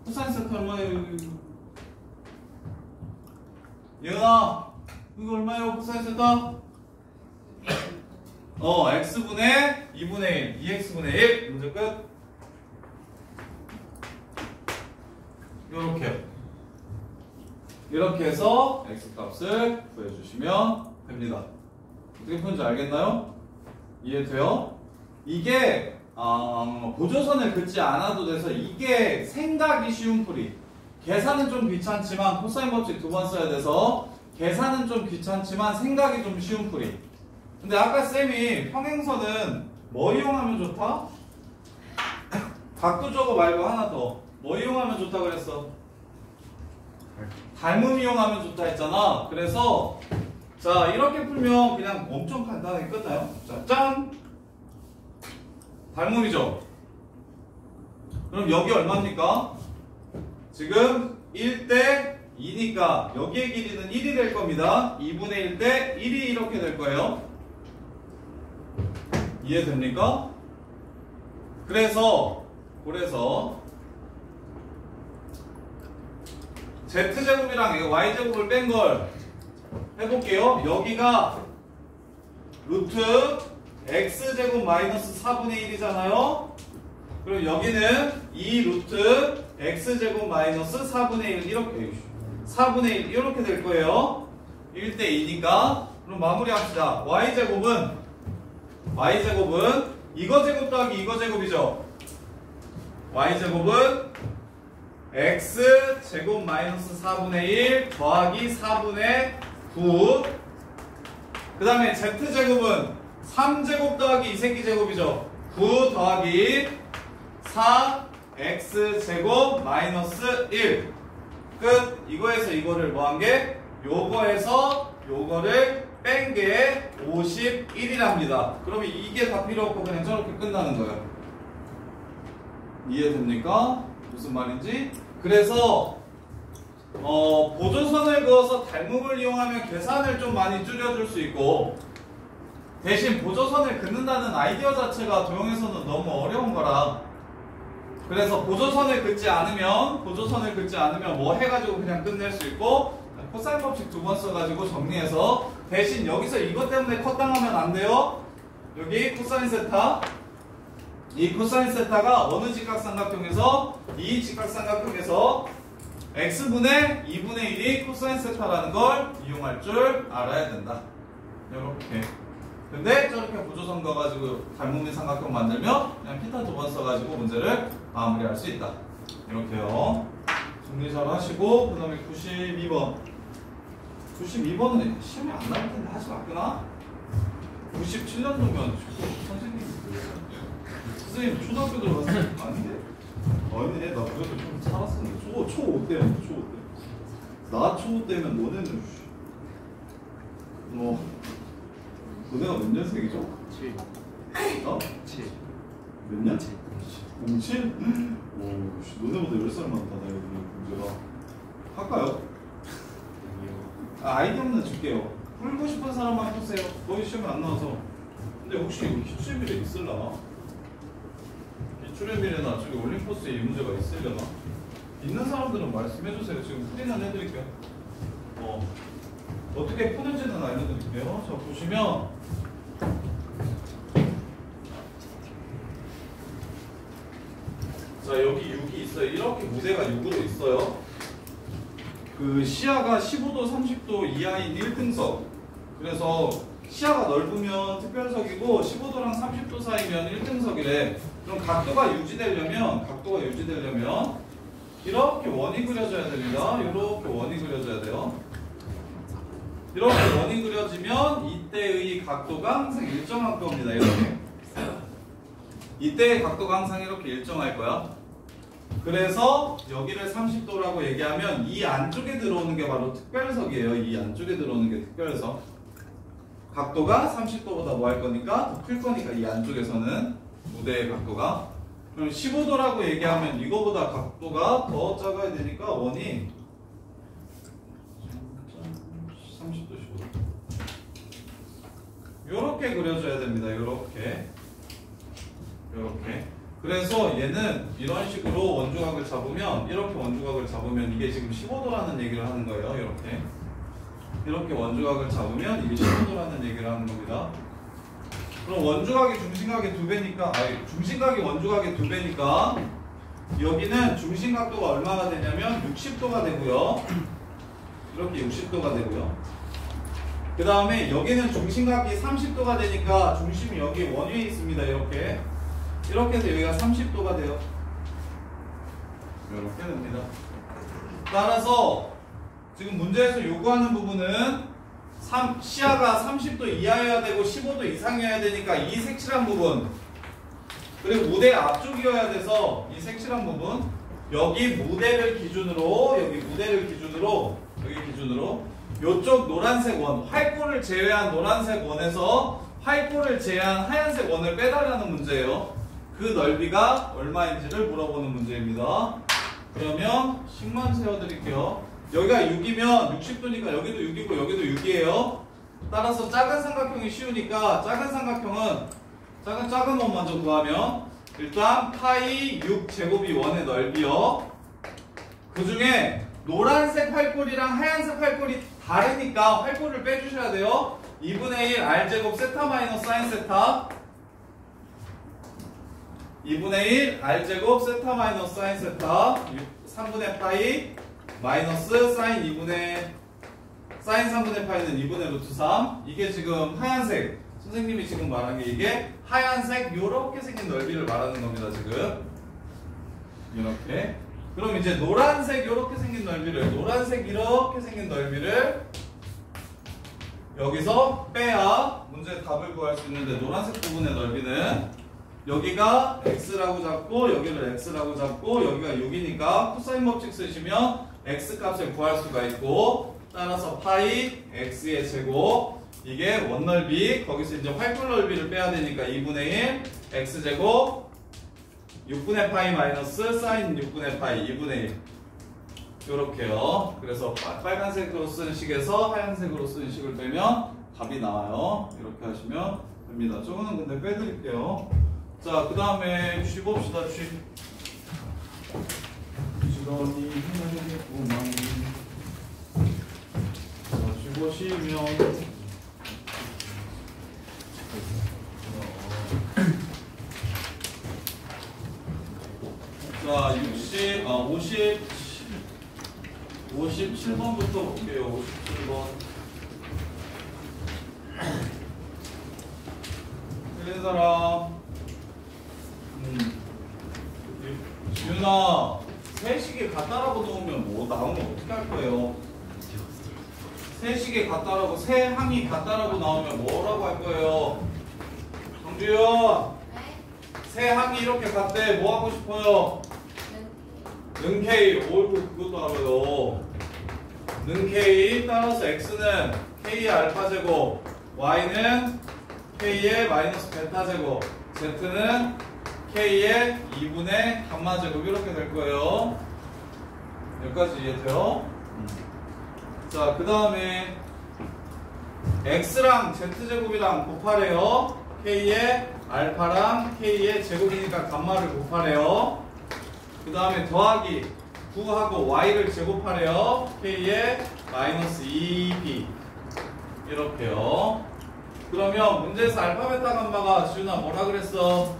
코사인 세타 얼마예요? 여기. 얘가 이거 얼마예요? 코사인 세타? X분의 2분의 1, 2X분의 1. 문제 끝. 이렇게 해서 X값을 구해주시면 됩니다. 어떻게 푸는지 알겠나요? 이해돼요? 이게 보조선을 긋지 않아도 돼서 이게 생각이 쉬운 풀이. 계산은 좀 귀찮지만 코사인 법칙 2번 써야 돼서 계산은 좀 귀찮지만 생각이 좀 쉬운 풀이. 근데 아까 쌤이 평행선은 뭐 이용하면 좋다? 각도 저거 말고 하나 더. 뭐 이용하면 좋다 그랬어? 닮음 이용하면 좋다 했잖아. 그래서 자 이렇게 풀면 그냥 엄청 간단하게 끝나요. 자 짠! 닮음이죠. 그럼 여기 얼마입니까? 지금 1대 2니까 여기의 길이는 1이 될 겁니다. 2분의 1 대 1이 이렇게 될 거예요. 이해됩니까? 그래서 Z제곱이랑 Y제곱을 뺀 걸 해볼게요. 여기가 루트 X제곱 마이너스 4분의 1이잖아요. 그럼 여기는 2 루트 X제곱 마이너스 4분의 1 이렇게 4분의 1 이렇게 될 거예요. 1대 2니까 그럼 마무리합시다. Y제곱은 이거 제곱 더하기 이거 제곱이죠. Y제곱은 X제곱 마이너스 4분의 1 더하기 4분의 9. 그 다음에 Z제곱은 3제곱 더하기 이 새끼 제곱이죠. 9 더하기 4 X제곱 마이너스 1. 끝. 이거에서 이거를 뭐 한 게? 요거에서 요거를 뺀 게 51이랍니다. 그러면 이게 다 필요 없고 그냥 저렇게 끝나는 거예요. 이해됩니까? 무슨 말인지? 그래서 보조선을 그어서 닮음을 이용하면 계산을 좀 많이 줄여줄 수 있고 대신 보조선을 긋는다는 아이디어 자체가 도형에서는 너무 어려운 거라 그래서 보조선을 긋지 않으면 뭐 해가지고 그냥 끝낼 수 있고 코사인 법칙 2번 써가지고 정리해서 대신 여기서 이것 때문에 컷 당하면 안 돼요. 여기 코사인 세타 이 코사인 세타가 어느 직각삼각형에서 이 직각삼각형에서 x분의 2분의 1이 코사인 세타라는 걸 이용할 줄 알아야 된다. 이렇게. 근데 저렇게 보조선 가가지고 닮음인 삼각형 만들면 그냥 피타 2번 써가지고 문제를 마무리할 수 있다. 이렇게요. 정리 잘 하시고 그 다음에 92번은 시험에 안 나올 텐데 하지 말구나. 97년도면 선생님 초등학교 들어갔을 때 아닌데? 아니네. 나 그래도 좀 살았었는데 초5 때면 나 초5 때면 너네는 너네가 몇 년생이죠? 7. 어? 7. 몇 년? 07? 오, 너네보다 10살 많다 나 여기 문제가. 할까요? 아이디어는 줄게요. 풀고 싶은 사람만 푸세요. 거의 시험에 안 나와서. 근데 혹시 여기 기출의 미래 있을라나? 기출의 미래나 저기 올림포스에 이 문제가 있으려나? 있는 사람들은 말씀해주세요. 지금 풀이는 해드릴게요. 어떻게 푸는지는 알려드릴게요. 자, 보시면 자, 여기 6이 있어요. 이렇게 무대가 6으로 있어요. 그 시야가 15도, 30도 이하인 1등석. 그래서 시야가 넓으면 특별석이고 15도랑 30도 사이면 1등석이래. 그럼 각도가 유지되려면 이렇게 원이 그려져야 됩니다. 이렇게 원이 그려져야 돼요. 이렇게 원이 그려지면 이때의 각도가 항상 일정할 겁니다. 이렇게. 이때의 각도가 항상 이렇게 일정할 거야. 그래서 여기를 30도라고 얘기하면 이 안쪽에 들어오는 게 바로 특별석이에요. 이 안쪽에 들어오는 게 특별석. 각도가 30도보다 뭐 할 거니까 더 클 거니까 이 안쪽에서는 무대의 각도가. 그럼 15도라고 얘기하면 이거보다 각도가 더 작아야 되니까 원이 30도 15도 요렇게 그려줘야 됩니다. 요렇게. 그래서 얘는 이런 식으로 원주각을 잡으면 이렇게 원주각을 잡으면 이게 지금 15도라는 얘기를 하는 거예요. 이렇게 원주각을 잡으면 이게 15도라는 얘기를 하는 겁니다. 그럼 원주각이 중심각의 2배니까 중심각이 원주각의 2배니까 여기는 중심각도가 얼마가 되냐면 60도가 되고요. 이렇게 60도가 되고요. 그 다음에 여기는 중심각이 30도가 되니까 중심이 여기 원 위에 있습니다. 이렇게 해서 여기가 30도가 돼요. 이렇게 됩니다. 따라서 지금 문제에서 요구하는 부분은 시야가 30도 이하여야 되고 15도 이상이어야 되니까 이 색칠한 부분, 그리고 무대 앞쪽이어야 돼서 이 색칠한 부분, 여기 무대를 기준으로 요쪽 노란색 원, 활골을 제외한 노란색 원에서 활골을 제외한 하얀색 원을 빼달라는 문제예요. 그 넓이가 얼마인지를 물어보는 문제입니다. 그러면 식만 세워드릴게요. 여기가 6이면 60도니까 여기도 6이고 여기도 6이에요. 따라서 작은 삼각형이 쉬우니까 작은 삼각형은 작은 원 먼저 구하면 일단 파이 6제곱이 원의 넓이요. 그 중에 노란색 활골이랑 하얀색 활골이 다르니까 활골을 빼주셔야 돼요. 2분의 1 r제곱 세타 마이너스 사인 세타, 2분의 1 r제곱 세타 마이너스 사인 세타, 3분의 파이 마이너스 사인 3분의 파이는 2분의 루트 3. 이게 지금 하얀색, 선생님이 지금 말한 게 이게 하얀색 요렇게 생긴 넓이를 말하는 겁니다. 지금 이렇게. 그럼 이제 노란색 요렇게 생긴 넓이를, 노란색 이렇게 생긴 넓이를 여기서 빼야 문제 답을 구할 수 있는데, 노란색 부분의 넓이는 여기가 x라고 잡고 여기를 x라고 잡고 여기가 6이니까 코사인 법칙 쓰시면 x 값을 구할 수가 있고, 따라서 파이 x의 제곱, 이게 원 넓이, 거기서 이제 활골 넓이를 빼야 되니까 2분의 1 x제곱 6분의 파이 마이너스 사인 6분의 파이 2분의 1 요렇게요. 그래서 빨간색으로 쓰는 식에서 하얀색으로 쓰는 식을 빼면 답이 나와요. 이렇게 하시면 됩니다. 저거는 근데 빼드릴게요. 자, 그 다음에 쥐 봅시다. 쥐. 쥐러니 힘내겠구만. 자, 쥐 보시면 자, 57번부터 볼게요. 57번. 틀린 사람. 지윤아, 세식에 갖다라고 넣으면 뭐 나오면 어떻게 할 거예요? 세식에 갖다라고, 세항이 갖다라고 나오면 뭐라고 할 거예요? 정주현, 세항이 이렇게 갔대. 뭐 하고 싶어요? 는 K. 어이구, 그것도 알아요. 는 K. 따라서 X는 K의 알파 제곱, Y는 K의 마이너스 베타 제곱, Z는 K의 2분의 감마 제곱, 이렇게 될 거예요. 여기까지 이해돼요? 자, 그 다음에 X랑 Z제곱이랑 곱하래요. K의 알파랑 K의 제곱이니까 감마를 곱하래요. 그 다음에 더하기 9하고 Y를 제곱하래요. K의 마이너스 2B 이렇게요. 그러면 문제에서 알파 베타 감마가 지훈아 뭐라 그랬어?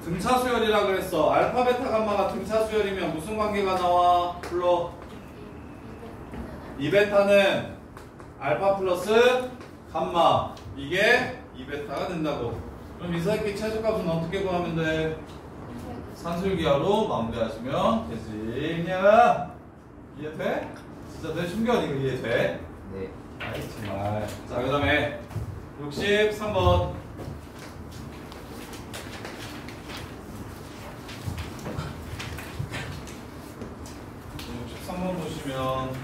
등차 수열이라 그랬어. 알파 베타 감마가 등차 수열이면 무슨 관계가 나와? 불러. 이 베타는 알파 플러스 감마, 이게 이 베타가 된다고. 그럼 이 새끼 최소값은 어떻게 구하면 돼? 산술기하로 마무리하시면 되지. 그냥 이해돼? 진짜 내 숨겨. 이거 이해돼? 네. 아이 정말. 자, 그 다음에 63번. 63번 보시면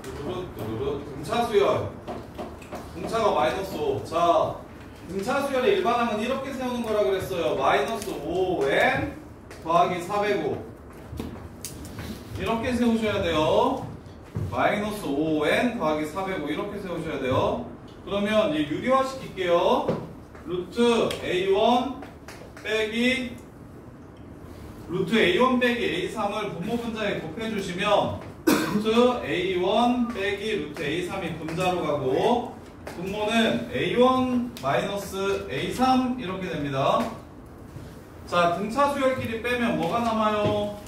뚜루뚜루루 등차 수열. 등차가 마이너스 5. 자, 등차 수열의 일반항은 이렇게 세우는 거라 그랬어요. 마이너스 5n 더하기 405. 이렇게 세우셔야 돼요. 마이너스 5n 더하기 405 이렇게 세우셔야 돼요. 그러면 이제 유리화 시킬게요. 루트 a1 빼기 루트 a1 빼기 a3을 분모 분자에 곱해주시면 루트 a1 빼기 루트 a3이 분자로 가고, 분모는 a1 마이너스 a3 이렇게 됩니다. 자, 등차 수열끼리 빼면 뭐가 남아요?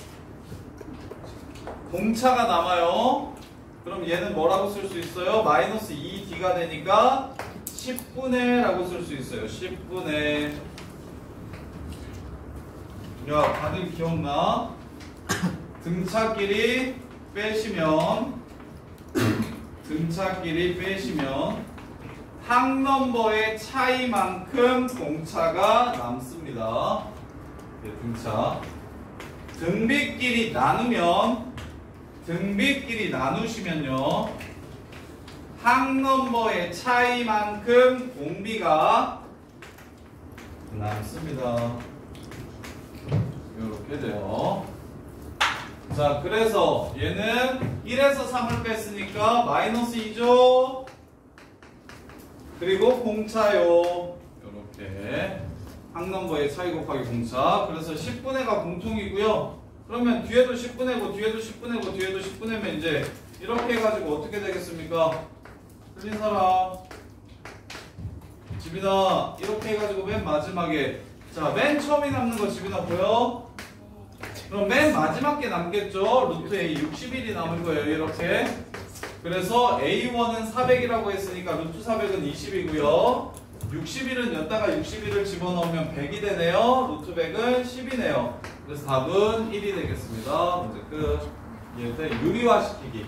공차가 남아요. 그럼 얘는 뭐라고 쓸 수 있어요? 마이너스 2d가 되니까 10분의 라고 쓸 수 있어요. 10분의. 야, 다들 기억나? 등차끼리 빼시면 항 넘버의 차이만큼 공차가 남습니다. 네, 등차. 등비끼리 나누시면요. 항 넘버의 차이만큼 공비가 남습니다. 이렇게 돼요. 자, 그래서 얘는 1에서 3을 뺐으니까 마이너스 2죠. 그리고 공차요. 이렇게 항넘버의 차이 곱하기 공차. 그래서 10분의가 공통이고요. 그러면 뒤에도 10분의고 뒤에도 10분의고 뒤에도 10분의면 이제 이렇게 해가지고 어떻게 되겠습니까? 틀린 사람. 집이나 이렇게 해가지고 맨 마지막에, 자, 맨 처음에 남는 거 집이나 보여? 그럼 맨 마지막 게 남겠죠? 루트 A 61이 남을 거예요. 이렇게. 그래서 A1은 400이라고 했으니까 루트 400은 20이고요. 61은 여기다가 61을 집어넣으면 100이 되네요. 루트 100은 10이네요. 그래서 답은 1이 되겠습니다. 문제 끝. 이제 유리화시키기.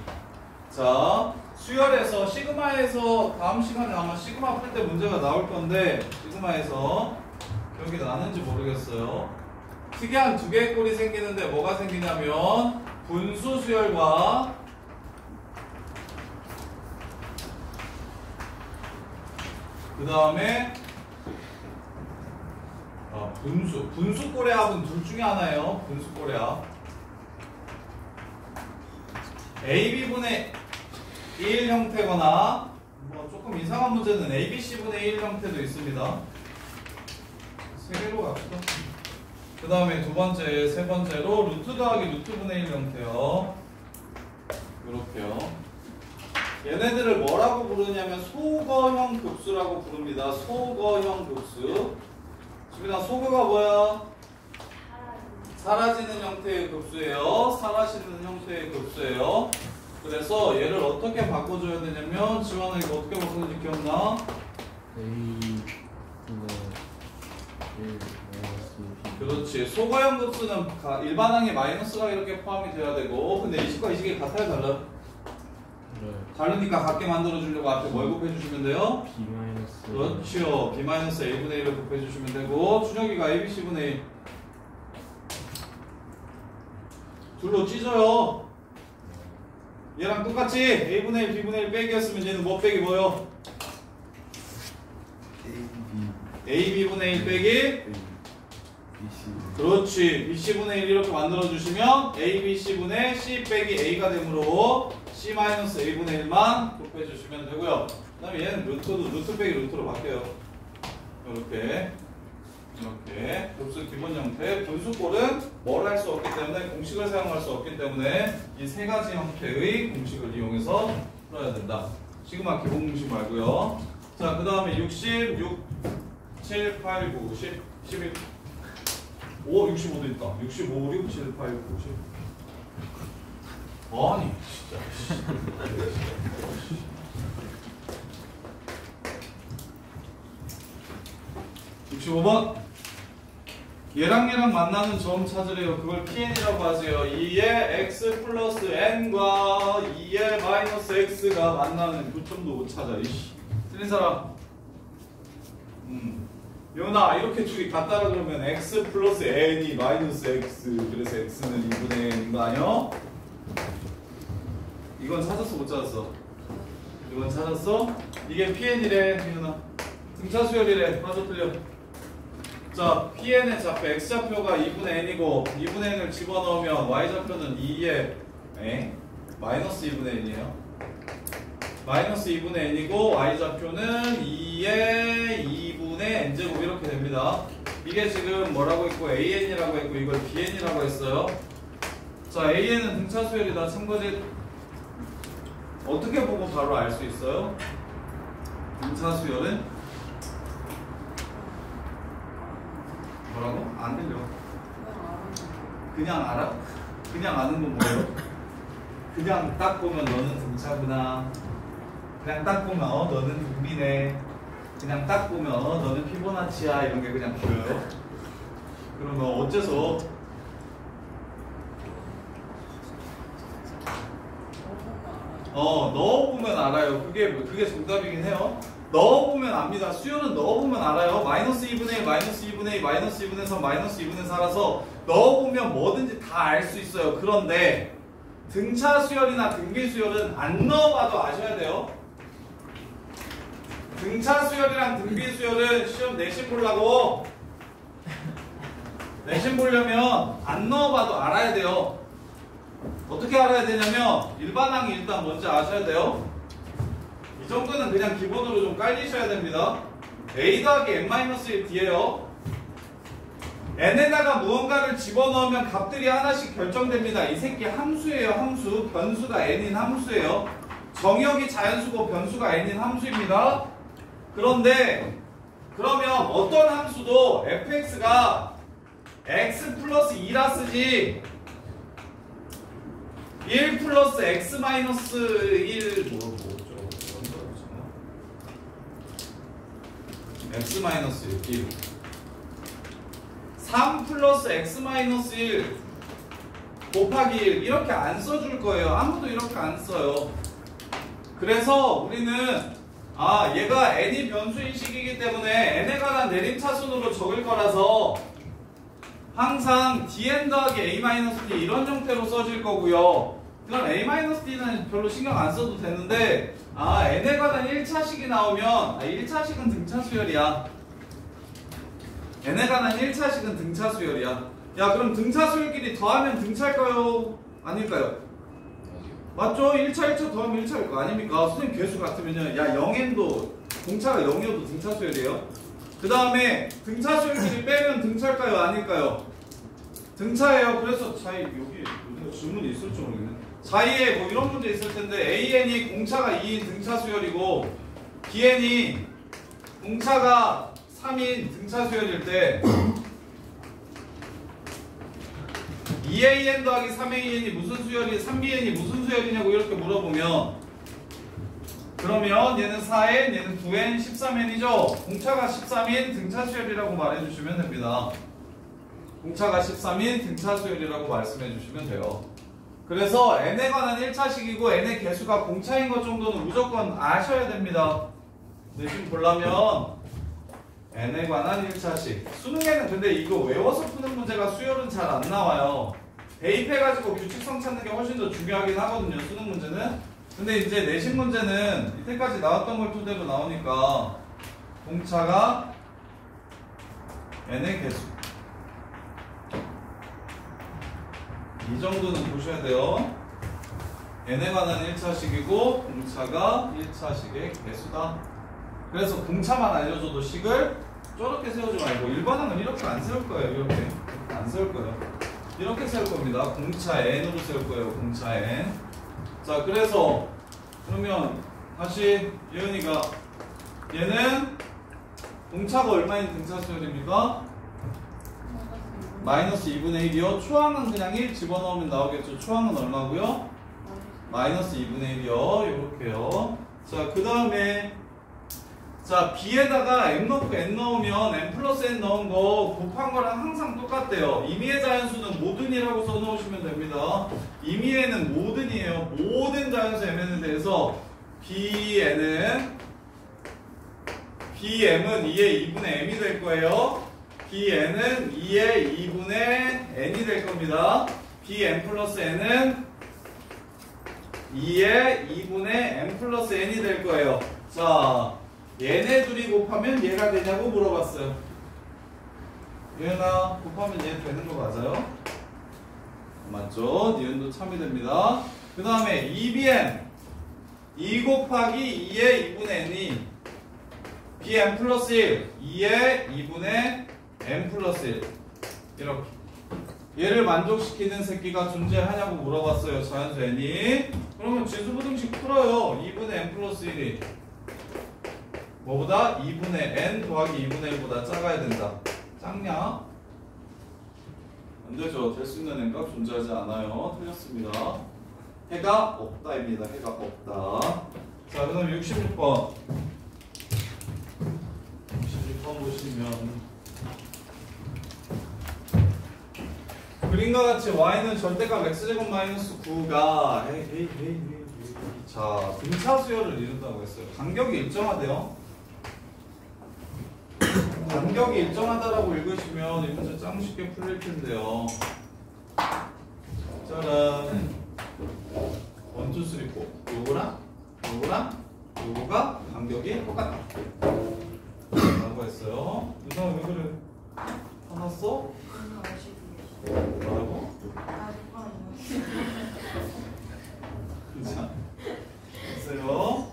자, 수열에서 시그마에서 다음 시간에 아마 시그마 풀 때 문제가 나올 건데, 시그마에서 기억이 나는지 모르겠어요. 특이한 두 개의 꼴이 생기는데 뭐가 생기냐면 분수 수열과 그 다음에 분수 꼬레합은 둘 중에 하나예요. 분수 꼬레합. AB분의 1 형태거나 뭐 조금 이상한 문제는 ABC분의 1 형태도 있습니다. 세 개로 갑시다. 그 다음에 두 번째, 세 번째로 루트 더하기 루트분의 1 형태요. 이렇게요. 얘네들을 뭐라고 부르냐면 소거형 급수라고 부릅니다. 소거형 급수. 지금이나 소거가 뭐야? 사라지는 형태의 급수예요. 사라지는 형태의 급수예요. 그래서 얘를 어떻게 바꿔줘야 되냐면, 지원아 이거 어떻게 바꾸는지 기억나? 그렇지. 소거형 급수는 일반항에 마이너스가 이렇게 포함이 돼야 되고, 근데 이 식과 이 식이 같아요, 달라? 다르니까 같게 만들어주려고 앞에 뭘 곱해주시면 돼요? B-. 그렇죠. B-A분의 1을 곱해주시면 되고, 준혁이가 ABC분의 1 둘로 찢어요. 얘랑 똑같이 A분의 1, B분의 1 빼기였으면 얘는 뭐 빼기 뭐요? AB분의 1 빼기? 그렇지. BC분의 1 이렇게 만들어주시면 ABC분의 C 빼기 A가 되므로 C-A분의 1만 곱해주시면 되고요. 그 다음에 얘는 루트 빼기 루트로 바뀌어요. 이렇게 급수 기본 형태. 분수꼴은 뭘 할 수 없기 때문에, 공식을 사용할 수 없기 때문에 이 세 가지 형태의 공식을 이용해서 풀어야 된다. 시그마 기본 공식 말고요. 자, 그 다음에 60, 6, 7, 8, 9, 10, 11 오, 65도 있다. 65, 6, 7, 8, 9, 10 아니 진짜 65번. 얘랑 만나는 점 찾으래요. 그걸 PN이라고 하세요. 2의 x 플러스 n과 2의 마이너스 x가 만나는 그 점도 못 찾아. 이씨. 틀린 사람? 요나 이렇게 축이 같다라 그러면 x 플러스 n이 마이너스 x, 그래서 x는 2분의 n인 거 아니야? 이건 찾았어 못 찾았어? 이건 찾았어? 이게 PN이래. 요나 등차 수열이래. 맞아 틀려? 자, PN의 좌표 x좌표가 2분의 n이고 2분의 n을 집어넣으면 y좌표는 2의 마이너스 2분의 n이에요. 마이너스 2분의 n이고 y좌표는 2의 2분의 n제곱 이렇게 됩니다. 이게 지금 뭐라고 했고 AN이라고 했고 이걸 BN이라고 했어요. 자, AN은 등차 수열이다. 참고지 어떻게 보고 바로 알 수 있어요? 등차 수열은 뭐라고? 안 들려. 그냥 알아? 그냥 아는 건 뭐예요? 그냥 딱 보면 너는 등차구나. 그냥 딱 보면 너는 등비네. 그냥 딱 보면 너는 피보나치야. 이런 게 그냥 보여요. 그러면 어째서? 넣어보면 알아요. 그게 정답이긴 해요. 넣어보면 압니다. 수요는 넣어보면 알아요. 마이너스 2분의 1, 마이너스 2분의 2, 마이너스 2분의 3, 마이너스 2분의 4라서 넣어보면 뭐든지 다 알 수 있어요. 그런데 등차 수열이나 등비 수열은 안 넣어봐도 아셔야 돼요. 등차 수열이랑 등비 수열은 시험 내신 보려고 내신 보려면 안 넣어봐도 알아야 돼요. 어떻게 알아야 되냐면 일반항이 일단 뭔지 아셔야 돼요. 이 정도는 그냥 기본으로 좀 깔리셔야 됩니다. a 더하기 n-1 d예요. n에다가 무언가를 집어넣으면 값들이 하나씩 결정됩니다. 이 새끼 함수예요. 함수. 변수가 n인 함수예요. 정역이 자연수고 변수가 n인 함수입니다. 그런데 그러면 어떤 함수도 fx가 x 플러스 2라 쓰지 1 플러스 x 마이너스 1 x 마이너스 1 3 플러스 x 마이너스 1 곱하기 1 이렇게 안 써줄 거예요. 아무도 이렇게 안 써요. 그래서 우리는 얘가 n이 변수인식이기 때문에 n에 관한 내림차순으로 적을 거라서 항상 dn 더하기 a-d 이런 형태로 써질 거고요. 그럼 a-d는 별로 신경 안 써도 되는데 n에 관한 1차식이 나오면 1차식은 등차 수열이야. n에 관한 1차식은 등차 수열이야. 야 그럼 등차 수열끼리 더하면 등차일까요? 아닐까요? 맞죠? 1차 1차 더하면 1차일 거 아닙니까? 선생님 개수 같으면요. 야 0n도 공차가 0이어도 등차 수열이에요. 그 다음에 등차 수열끼리 빼면 등차일까요? 아닐까요? 등차예요. 그래서 여기 질문이 있을지 모르겠네. 자의에 뭐 이런 문제 있을 텐데 AN이 공차가 2인 등차 수열이고 BN이 공차가 3인 등차 수열일 때 2AN 더하기 3AN이 무슨 수열이 3BN이 무슨 수열이냐고 이렇게 물어보면 그러면 얘는 4N, 얘는 9N, 13N이죠. 공차가 13인 등차 수열이라고 말해주시면 됩니다. 공차가 13인 등차 수열이라고 말씀해 주시면 돼요. 그래서 n에 관한 1차식이고 n의 개수가 공차인 것 정도는 무조건 아셔야 됩니다. 내신 보려면 n에 관한 1차식. 수능에는 근데 이거 외워서 푸는 문제가 수열은 잘 안 나와요. 대입해가지고 규칙성 찾는 게 훨씬 더 중요하긴 하거든요. 수능 문제는. 근데 이제 내신 문제는 이때까지 나왔던 걸 토대로 나오니까 공차가 n의 개수. 이 정도는 보셔야 돼요. n에 관한 1차식이고 공차가 1차식의 개수다. 그래서 공차만 알려줘도 식을 저렇게 세우지 말고 일반항은 이렇게 안 세울 거예요. 이렇게 안 세울 거예요. 이렇게 세울 겁니다. 공차 n으로 세울 거예요. 공차 n. 자 그래서 그러면 다시 예은이가 얘는 공차가 얼마인 등차 수열입니까? 마이너스 2분의 1이요. 초항은 그냥 1 집어넣으면 나오겠죠. 초항은 얼마고요? 마이너스 2분의 1이요. 이렇게요. 자, 그 다음에 자 B에다가 M 넣고 N 넣으면 M 플러스 N 넣은 거 곱한 거랑 항상 똑같대요. 임의의 자연수는 모든이라고 써놓으시면 됩니다. 임의에는 모든이에요. 모든 자연수 Mn에 대해서 BM은 2의 2분의 M이 될 거예요. Bn은 2의 2분의 n이 될 겁니다. Bn 플러스 n은 2의 2분의 n 플러스 n이 될 거예요. 자, 얘네 둘이 곱하면 얘가 되냐고 물어봤어요. 얘나 곱하면 얘 되는 거 맞아요? 맞죠? 니은도 참이 됩니다. 그 다음에 2bn 2 곱하기 2의 2분의 n이 bn 플러스 1 2의 2분의 n 플러스 1 이렇게 얘를 만족시키는 새끼가 존재하냐고 물어봤어요. 자연수 n이. 그러면 지수부등식 풀어요. 2분의 n 플러스 1이 뭐보다? 2분의 n 더하기 2분의 1보다 작아야 된다. 작냐? 안되죠. 될 수 있는 n가 존재하지 않아요. 틀렸습니다. 해가 없다입니다. 해가 없다. 자, 그 다음에 66번 66번 보시면 그림과 같이 y는 절대값 x제곱 마이너스 9가 자 등차 수열을 이룬다고 했어요. 간격이 일정하대요. 간격이 일정하다라고 읽으시면 이 문제 짱 쉽게 풀릴 텐데요. 짜란 1, 2, 3, 4 요거랑 요거가 간격이 똑같다 라고 했어요. 유상아 왜 그래? 화났어? 뭐라고? 자, 보세요.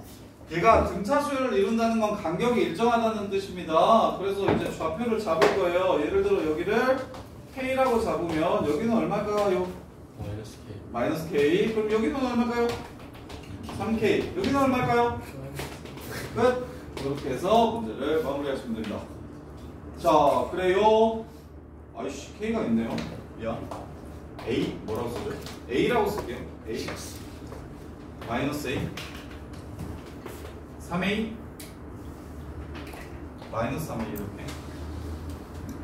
얘가 등차 수열을 이룬다는 건 간격이 일정하다는 뜻입니다. 그래서 이제 좌표를 잡을 거예요. 예를 들어 여기를 K라고 잡으면 여기는 얼마일까요? 마이너스 K. 그럼 여기는 얼마일까요? 3K. 여기는 얼마일까요? 끝. 이렇게 해서 문제를 마무리하시면 됩니다. 자, 그래요. 아이씨, K가 있네요. 미안. A 뭐라고 쓰죠? A라고 쓸게요. A 마이너스 A 3A 마이너스 3A 이렇게.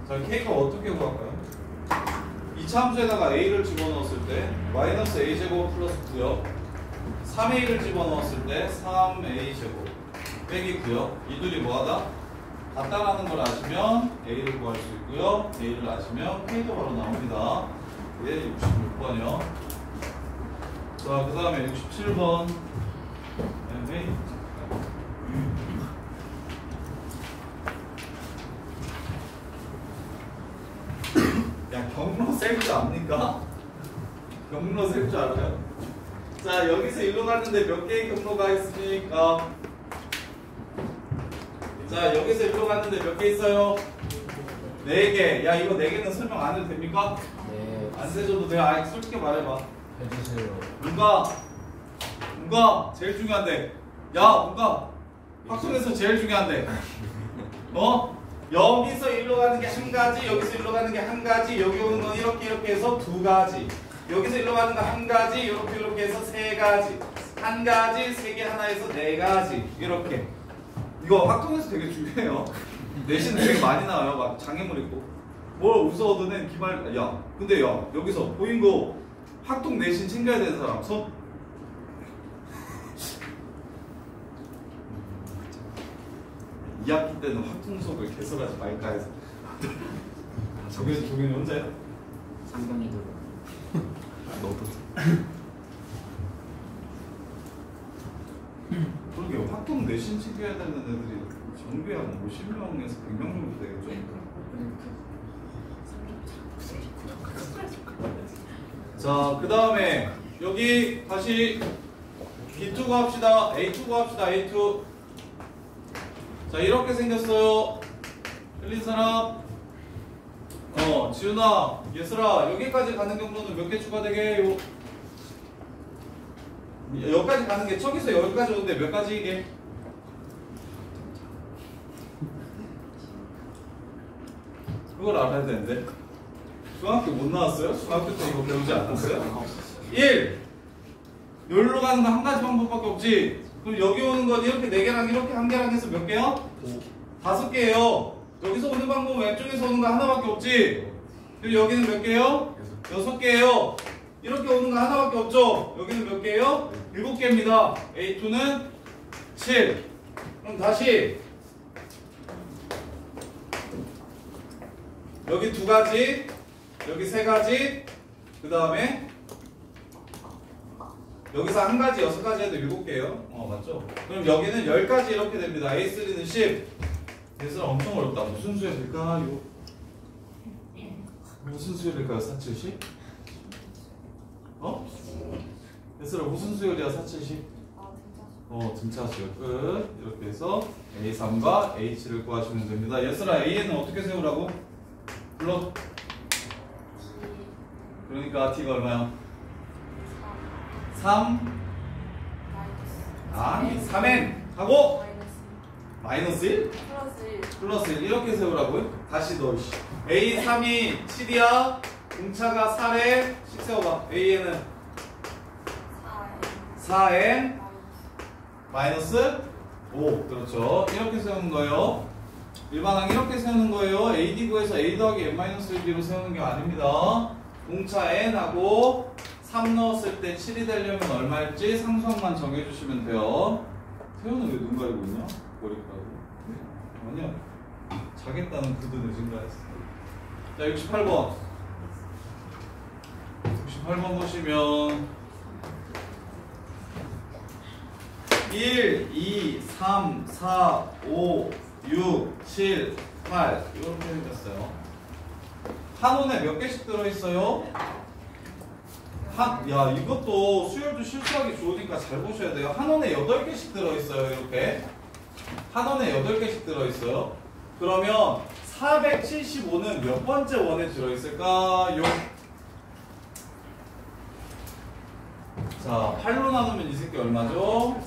자, K가 어떻게 구할까요? 이차 함수에다가 A를 집어넣었을 때 마이너스 A제곱 플러스 9요. 3A를 집어넣었을 때 3A제곱 빼기 9요. 이 둘이 뭐하다? 같다라는 걸 아시면 A를 구할 수 있고요. A를 아시면 K도 바로 나옵니다. 예, 66번이요. 자, 그 다음에 67번. 네, 야, 경로 셀 줄 압니까? 경로 셀 줄 알아요? 자, 여기서 일로 갔는데 몇 개의 경로가 있습니까? 자, 여기서 일로 갔는데 몇 개 있어요? 4개. 야, 이거 4개는 설명 안 해도 됩니까? 네. 안 세줘도 돼요. 아, 솔직히 말해봐. 해주세요. 뭔가 제일 중요한데. 야, 뭔가 학생에서 제일 중요한데. 여기서 일로 가는 게 한 가지, 여기서 일로 가는 게 한 가지, 여기 오는 건 이렇게 해서 2가지. 여기서 일로 가는 거 한 가지, 이렇게 해서 3가지. 한 가지, 3개 하나에서 4가지. 이렇게. 이거 학통에서 되게 중요해요. 내신 되게 많이 나와요. 막 장애물 있고. 뭘 웃어 얻는 기말. 야, 근데 야, 여기서 보인 거 학통 내신 챙겨야 되는 사람 손. 2학기 때는 학통 수업을 개설하지 말까 해서. 조균이 혼자야? 상경이도. 너도. 그러게 학통 내신 챙겨야 되는 애들이 정비 한 50명에서 100명 정도 되겠죠? 자, 그 다음에 여기 다시 B2 구합시다. A2 구합시다. A2. 자, 이렇게 생겼어요. 틀린 사람? 지훈아, 예슬아, 여기까지 가는 경로는 몇 개 추가되게? 여기까지 가는 게 저기서 여기까지 오는데 몇 가지 이게? 그걸 알아야 되는데. 중학교 못 나왔어요? 중학교 때 이거 배우지 않았어요? 1. 여기로 가는 건 한 가지 방법밖에 없지. 그럼 여기 오는 건 이렇게 4개랑 이렇게 1개랑 해서 몇 개요? 5개예요. 여기서 오는 방법은 왼쪽에서 오는 거 하나밖에 없지. 그리고 여기는 몇 개예요? 6개예요. 이렇게 오는 거 하나밖에 없죠. 여기는 몇 개예요? 7개입니다. A2는 7. 그럼 다시 여기 2가지, 여기 3가지, 그 다음에 여기서 1가지, 6가지 해도 7개예요. 맞죠? 그럼 여기는 10가지 이렇게 됩니다. A3는 10. 얘들아 엄청 어렵다. 무슨 수열일까요? 무슨 수열일까요? 470? 얘들아 무슨 수열이야? 470? 등차 수열 끝. 이렇게 해서 A3과 H를 구하시면 됩니다. 얘들아 A는 어떻게 세우라고? 불러. 그러니까 T가 얼마야? 3? 아니 3N 하고 마이너스 1? 플러스 1 이렇게 세우라고요? 다시 넣어. A3이 7이야. 등차가 4래. 씩 세워봐. A에는 4N 마이너스 5. 그렇죠. 이렇게 세우는 거예요. 일반항 이렇게 세우는 거예요. AD 구해서 A 더하기 N-1B로 세우는 게 아닙니다. 공차 n하고 3 넣었을 때 7이 되려면 얼마일지 상수항만 정해주시면 돼요. 태우는 왜 눈 가리고 있냐? 머리카락으로. 아니야. 자겠다는 그도 늦은가 했어. 자, 68번. 68번 보시면 1, 2, 3, 4, 5, 6, 7, 8 이렇게 생겼어요. 한원에 몇 개씩 들어있어요? 야, 이것도 수열도 실수하기 좋으니까 잘 보셔야 돼요. 한원에 8개씩 들어있어요. 이렇게 한원에 8개씩 들어있어요. 그러면 475는 몇 번째 원에 들어있을까요? 자, 8로 나누면 이 새끼 얼마죠?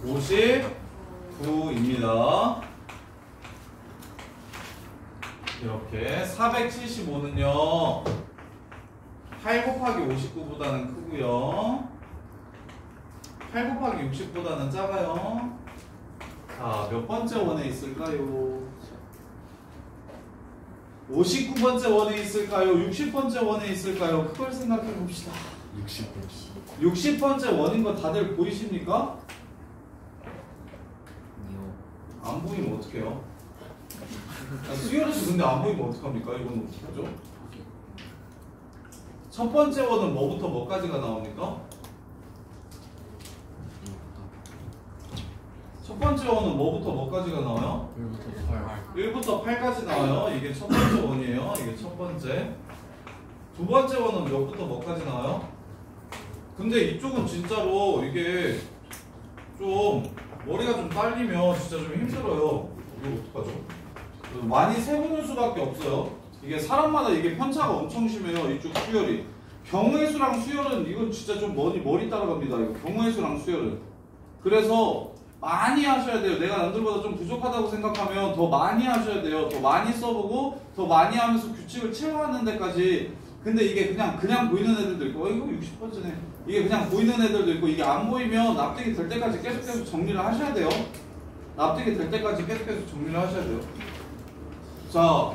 59입니다. 이렇게 475는요 8 곱하기 59보다는 크고요 8 곱하기 60보다는 작아요. 자, 몇 번째 원에 있을까요? 59번째 원에 있을까요? 60번째 원에 있을까요? 그걸 생각해 봅시다. 60번째 원인 거 다들 보이십니까? 안 보이면 어떡해요? 수열에서 근데 안 보이면 어떡합니까? 이건 어떡하죠? 첫 번째 원은 뭐부터 뭐까지가 나옵니까? 첫 번째 원은 뭐부터 뭐까지가 나와요? 1부터 8까지 나와요. 이게 첫 번째 원이에요. 이게 첫 번째. 두 번째 원은 몇부터 뭐까지 나와요? 근데 이쪽은 진짜로 이게 좀 머리가 좀 딸리면 진짜 좀 힘들어요. 이거 어떡하죠? 많이 세보는 수밖에 없어요. 이게 사람마다 이게 편차가 엄청 심해요. 이쪽 수열이. 경우의 수랑 수열은 이건 진짜 좀 머리 따라갑니다. 이거 경우의 수랑 수열은. 그래서 많이 하셔야 돼요. 내가 남들보다 좀 부족하다고 생각하면 더 많이 하셔야 돼요. 더 많이 써보고 더 많이 하면서 규칙을 채워하는 데까지. 근데 이게 그냥 보이는 애들도 있고 이거 60번째네. 이게 그냥 보이는 애들도 있고 이게 안 보이면 납득이 될 때까지 계속 정리를 하셔야 돼요. 납득이 될 때까지 계속 정리를 하셔야 돼요. 자,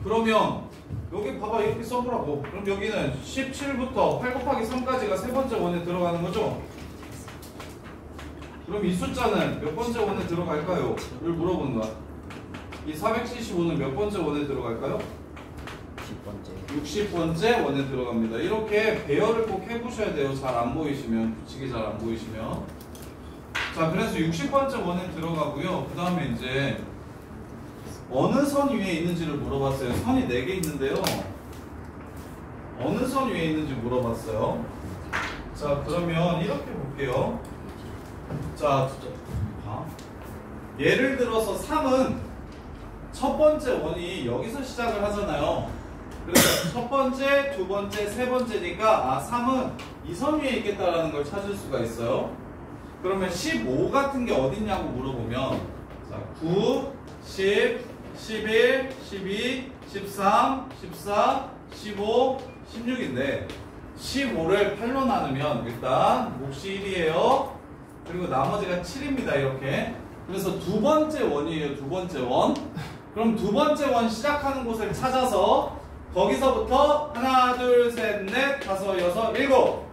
그러면 여기 봐봐. 이렇게 써보라고. 그럼 여기는 17부터 8 곱하기 3까지가 세 번째 원에 들어가는 거죠? 그럼 이 숫자는 몇 번째 원에 들어갈까요? 를 물어보는 거야. 이 475는 몇 번째 원에 들어갈까요? 60번째 원에 들어갑니다. 이렇게 배열을 꼭 해보셔야 돼요. 잘 안 보이시면, 규칙이 잘 안 보이시면. 자, 그래서 60번째 원에 들어가고요. 그 다음에 이제 어느 선 위에 있는지를 물어봤어요. 선이 4개 있는데요. 어느 선 위에 있는지 물어봤어요. 자, 그러면 이렇게 볼게요. 자, 예를 들어서 3은 첫 번째 원이 여기서 시작을 하잖아요. 그래서 첫 번째, 두 번째, 세 번째니까 3은 이 선 위에 있겠다라는 걸 찾을 수가 있어요. 그러면 15 같은 게 어딨냐고 물어보면 자, 9, 10, 11, 12, 13, 14, 15, 16인데 15를 8로 나누면 일단 몫이 1이에요. 그리고 나머지가 7입니다. 이렇게. 그래서 두 번째 원이에요. 두 번째 원. 그럼 두 번째 원 시작하는 곳을 찾아서 거기서부터 하나, 둘, 셋, 넷, 다섯, 여섯, 일곱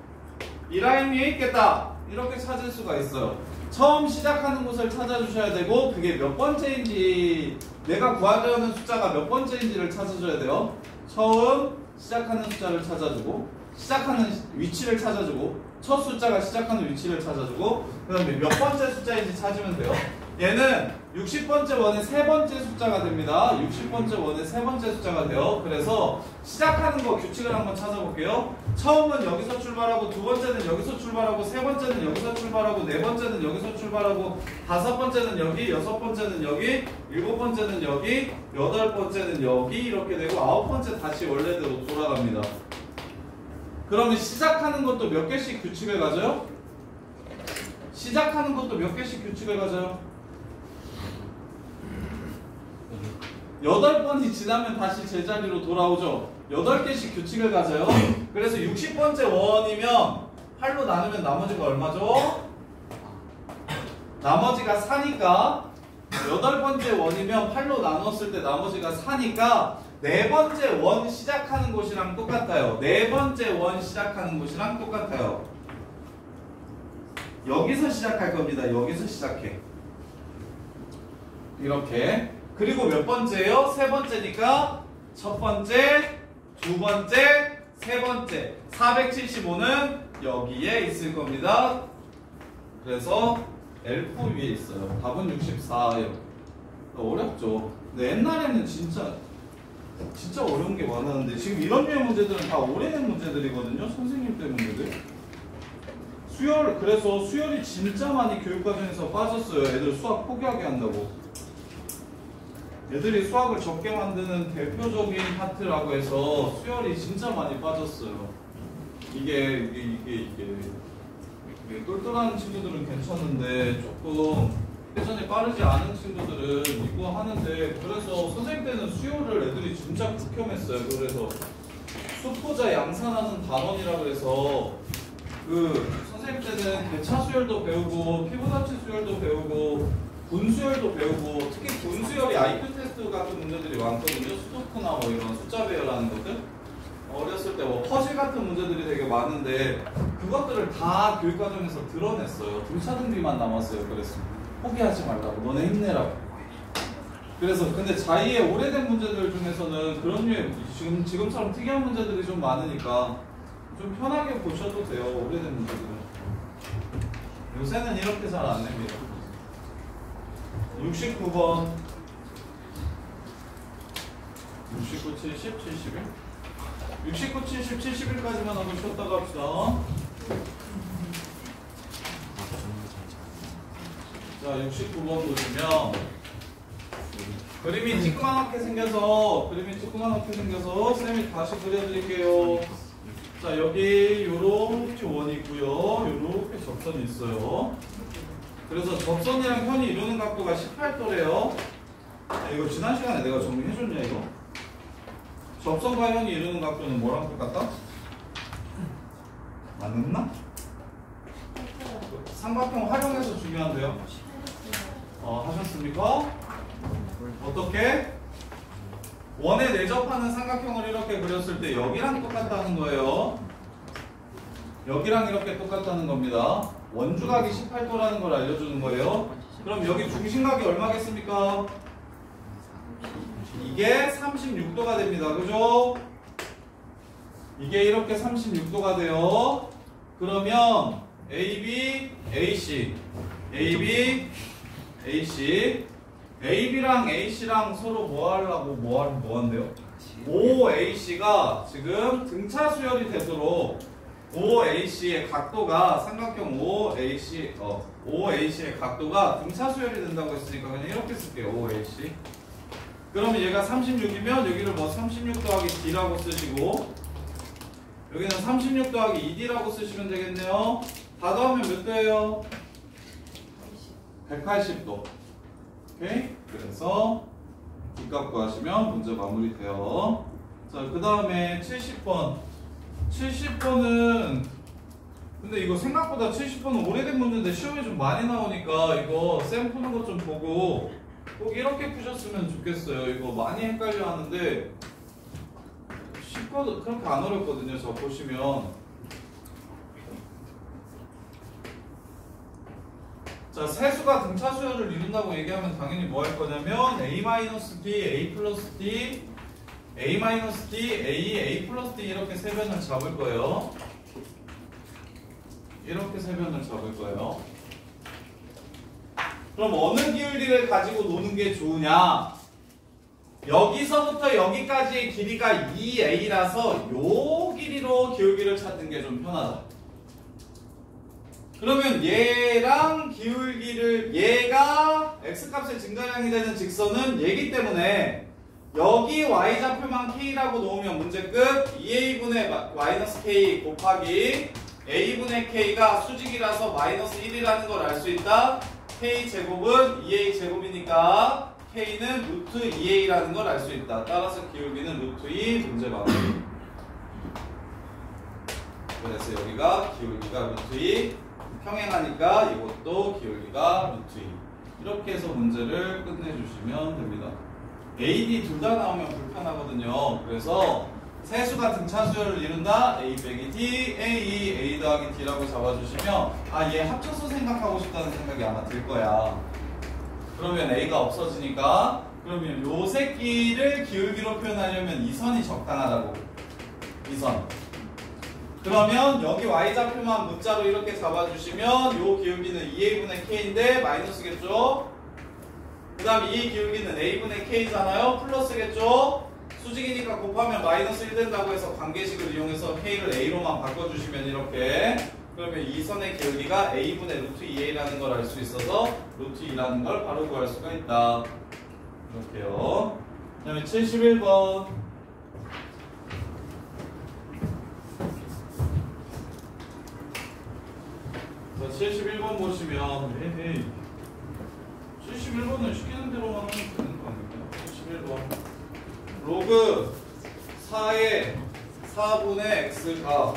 이 라인 위에 있겠다. 이렇게 찾을 수가 있어요. 처음 시작하는 곳을 찾아주셔야 되고 그게 몇 번째인지 내가 구하려는 숫자가 몇 번째인지를 찾아줘야 돼요. 처음 시작하는 숫자를 찾아주고 시작하는 위치를 찾아주고 첫 숫자가 시작하는 위치를 찾아주고 그 다음에 몇 번째 숫자인지 찾으면 돼요. 얘는 60번째 원의 세 번째 숫자가 됩니다. 60번째 원의 세 번째 숫자가 돼요. 그래서 시작하는 거 규칙을 한번 찾아볼게요. 처음은 여기서 출발하고 두 번째는 여기서 출발하고 세 번째는 여기서 출발하고 네 번째는 여기서 출발하고 다섯 번째는 여기, 여섯 번째는 여기, 일곱 번째는 여기, 여덟 번째는 여기 이렇게 되고 아홉 번째 다시 원래대로 돌아갑니다. 그러면 시작하는 것도 몇 개씩 규칙을 가져요? 시작하는 것도 몇 개씩 규칙을 가져요? 8번이 지나면 다시 제자리로 돌아오죠. 8개씩 규칙을 가져요. 그래서 60번째 원이면 8로 나누면 나머지가 얼마죠? 나머지가 4니까 8번째 원이면 8로 나눴을 때 나머지가 4니까 4번째 원 시작하는 곳이랑 똑같아요. 4번째 원 시작하는 곳이랑 똑같아요. 여기서 시작할 겁니다. 여기서 시작해. 이렇게. 그리고 몇 번째예요? 3번째니까 첫 번째, 두 번째, 세 번째. 475는 여기에 있을 겁니다. 그래서 L4 위에 있어요. 답은 64예요. 어렵죠. 근데 옛날에는 진짜 어려운 게 많았는데 지금 이런 류의 문제들은 다 오래된 문제들이거든요. 선생님 때 문제들. 그래서 수열이 진짜 많이 교육과정에서 빠졌어요. 애들 수학 포기하게 한다고. 애들이 수학을 적게 만드는 대표적인 파트라고 해서 수열이 진짜 많이 빠졌어요. 이게 똘똘한 친구들은 괜찮은데 조금 회전이 빠르지 않은 친구들은 이거 하는데, 그래서 선생님 때는 수요를 애들이 진짜 극혐했어요. 그래서 수포자 양산하는 단원이라 그래서 선생님 때는 대차 수열도 배우고 피보나치 수열도 배우고 분수열도 배우고, 특히 분수열이 IQ 테스트 같은 문제들이 많거든요. 수도크나 뭐 이런 숫자 배열하는 것들. 어렸을 때 뭐 퍼즐 같은 문제들이 되게 많은데 그것들을 다 교육과정에서 드러냈어요. 등차등비만 남았어요. 그래서 포기하지 말라고, 너네 힘내라고. 그래서 근데 자의의 오래된 문제들 중에서는 그런 류의 지금처럼 특이한 문제들이 좀 많으니까 좀 편하게 보셔도 돼요. 오래된 문제들은. 요새는 이렇게 잘 안 냅니다. 69번 69, 70, 71 69, 70, 71까지만 하고 쉬었다가 합시다. 자, 69번 보시면 그림이 찌그만하게 생겨서 쌤이 다시 그려드릴게요. 자, 여기 요렇게 원이 있고요. 요렇게 접선이 있어요. 그래서 접선이랑 현이 이루는 각도가 18도래요. 이거 지난 시간에 내가 정리해줬냐 이거? 접선과 현이 이루는 각도는 뭐랑 똑같다? 맞나? 삼각형 활용해서 중요한데요. 하셨습니까? 어떻게? 원에 내접하는 삼각형을 이렇게 그렸을 때 여기랑 똑같다는 거예요. 여기랑 이렇게 똑같다는 겁니다. 원주각이 18도라는 걸 알려주는 거예요. 그럼 여기 중심각이 얼마겠습니까? 이게 36도가 됩니다. 그죠? 이게 이렇게 36도가 돼요. 그러면 AB, AC, AB, AC, AB랑 AC랑 서로 뭐 하려고 뭐 한대요? OAC가 지금 등차 수열이 되도록 OAC의 각도가 삼각형 OAC의 각도가 등차 수열이 된다고 했으니까 그냥 이렇게 쓸게요. OAC. 그러면 얘가 36이면 여기를 뭐 36 더하기 D라고 쓰시고 여기는 36 더하기 2D라고 쓰시면 되겠네요. 다 더하면 몇 도예요? 180도. 오케이? 그래서 뒷값 구하시면 문제 마무리돼요. 자, 그 다음에 70번. 70번은 근데 이거 생각보다 70번은 오래된 문제인데 시험에 좀 많이 나오니까 이거 쌤 푸는 거 좀 보고 꼭 이렇게 푸셨으면 좋겠어요. 이거 많이 헷갈려 하는데 쉽거든, 그렇게 안 어렵거든요. 저 보시면. 자, 세수가 등차 수열을 이룬다고 얘기하면 당연히 뭐 할 거냐면 A-D, A 플러스 D, A-D, A 플러스 D 이렇게 세 변을 잡을 거예요. 이렇게 세 변을 잡을 거예요. 그럼 어느 기울기를 가지고 노는 게 좋으냐? 여기서부터 여기까지의 길이가 2A라서 요 길이로 기울기를 찾는 게 좀 편하다. 그러면 얘랑 기울기를, 얘가 x값의 증가량이 되는 직선은 얘기 때문에 여기 y좌표만 k라고 놓으면 문제 끝. 2a분의 마이너스 k 곱하기 a분의 k가 수직이라서 마이너스 1이라는 걸 알 수 있다. k제곱은 2a제곱이니까 k는 루트 2a라는 걸 알 수 있다. 따라서 기울기는 루트 2. 문제 마무리. 그래서 여기가 기울기가 루트 2. 평행하니까 이것도 기울기가 루트 2. 이렇게 해서 문제를 끝내주시면 됩니다. A, D 둘 다 나오면 불편하거든요. 그래서 세수가 등차수열을 이룬다. A 빼기 D, A 더하기 D라고 잡아주시면 아, 얘 합쳐서 생각하고 싶다는 생각이 아마 들 거야. 그러면 A가 없어지니까 그러면 요 새끼를 기울기로 표현하려면 이 선이 적당하다고. 이 선. 그러면 여기 Y좌표만 문자로 이렇게 잡아주시면 요 기울기는 2A분의 K인데 마이너스겠죠? 그 다음 이 기울기는 A분의 K잖아요? 플러스겠죠? 수직이니까 곱하면 마이너스 1 된다고 해서 관계식을 이용해서 K를 A로만 바꿔주시면 이렇게 그러면 이 선의 기울기가 A분의 루트 2A라는 걸 알 수 있어서 루트 2라는 걸 바로 구할 수가 있다. 이렇게요. 그 다음에 71번. 자, 71번 보시면 71번은 시키는 대로만 하면 되는 거 아닙니까? 71번 로그 4의 4분의 x가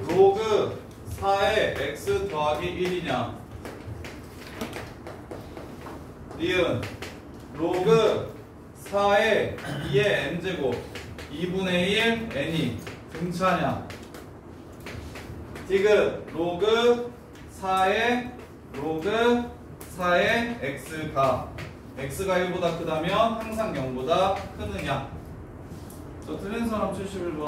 로그 4의 x 더하기 1이냐 니은 로그 4의 2의 n제곱 2분의 1 n이 등차냐 디귿 로그 4의 x가 x가 1보다 크다면 항상 0보다 크느냐. 저 틀린 사람 71번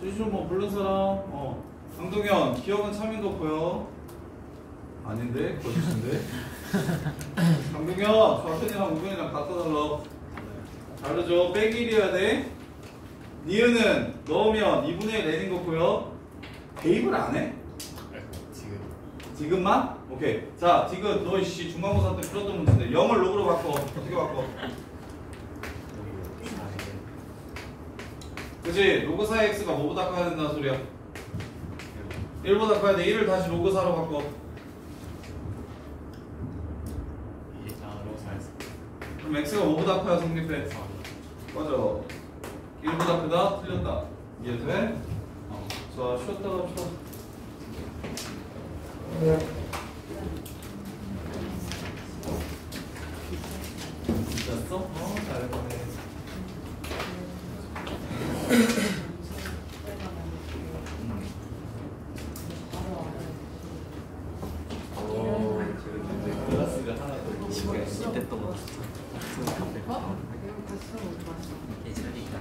71번 부른 사람 강동현 기억은 참인 거 보여? 아닌데? 거짓인데? 강동현 좌편이랑 우변이랑 갖다 달라. 다르죠? 빼기 1이어야 돼. 니은은 넣으면 2분의 1 내린 거 보여? 대입을 안 해? 지금만? 오케이. 자, 디귿 너 이씨 중간고사 때 풀었던 문제인데 0을 로그로 바꿔. 어떻게 바꿔? 그치? 로그 4의 x가 뭐보다 커야 된다는 소리야? 1보다 커야 돼. 1을 다시 로그 4로 바꿔. 그럼 x가 뭐보다 커야 성립해? 맞아. 1보다 크다? 틀렸다. 이해돼? 자, 쉬었다가 쳐. 진짜어? 잘했네. 클래스가 하나 더 있으니까 이때 또 예전이니까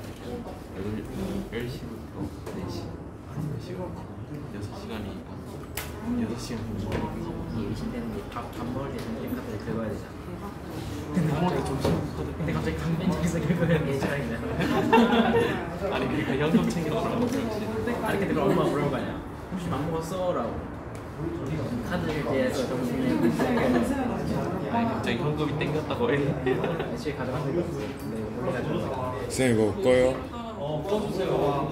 10시부터 4시 6시간이니까 6시간 정도 일신되는 게 밥 먹을 때 점심 카페를 긁어야 되잖아. 갑자기 좀 싫거든. 근데 갑자기 강변장에서 긁어야 예전이네. 아니 그러니까 현금 챙겨오라고 아니 근데 그럼 엄마가 물어볼 거 아니야. 혹시 밥 먹었어? 라고 카드를 대해서 점심에 아니 갑자기 현금이 땡겼다고 했는데 애초에 가져간 적이 없어. 근데 몰라가지고 쌤 이거 꺼요? 꺼주세요.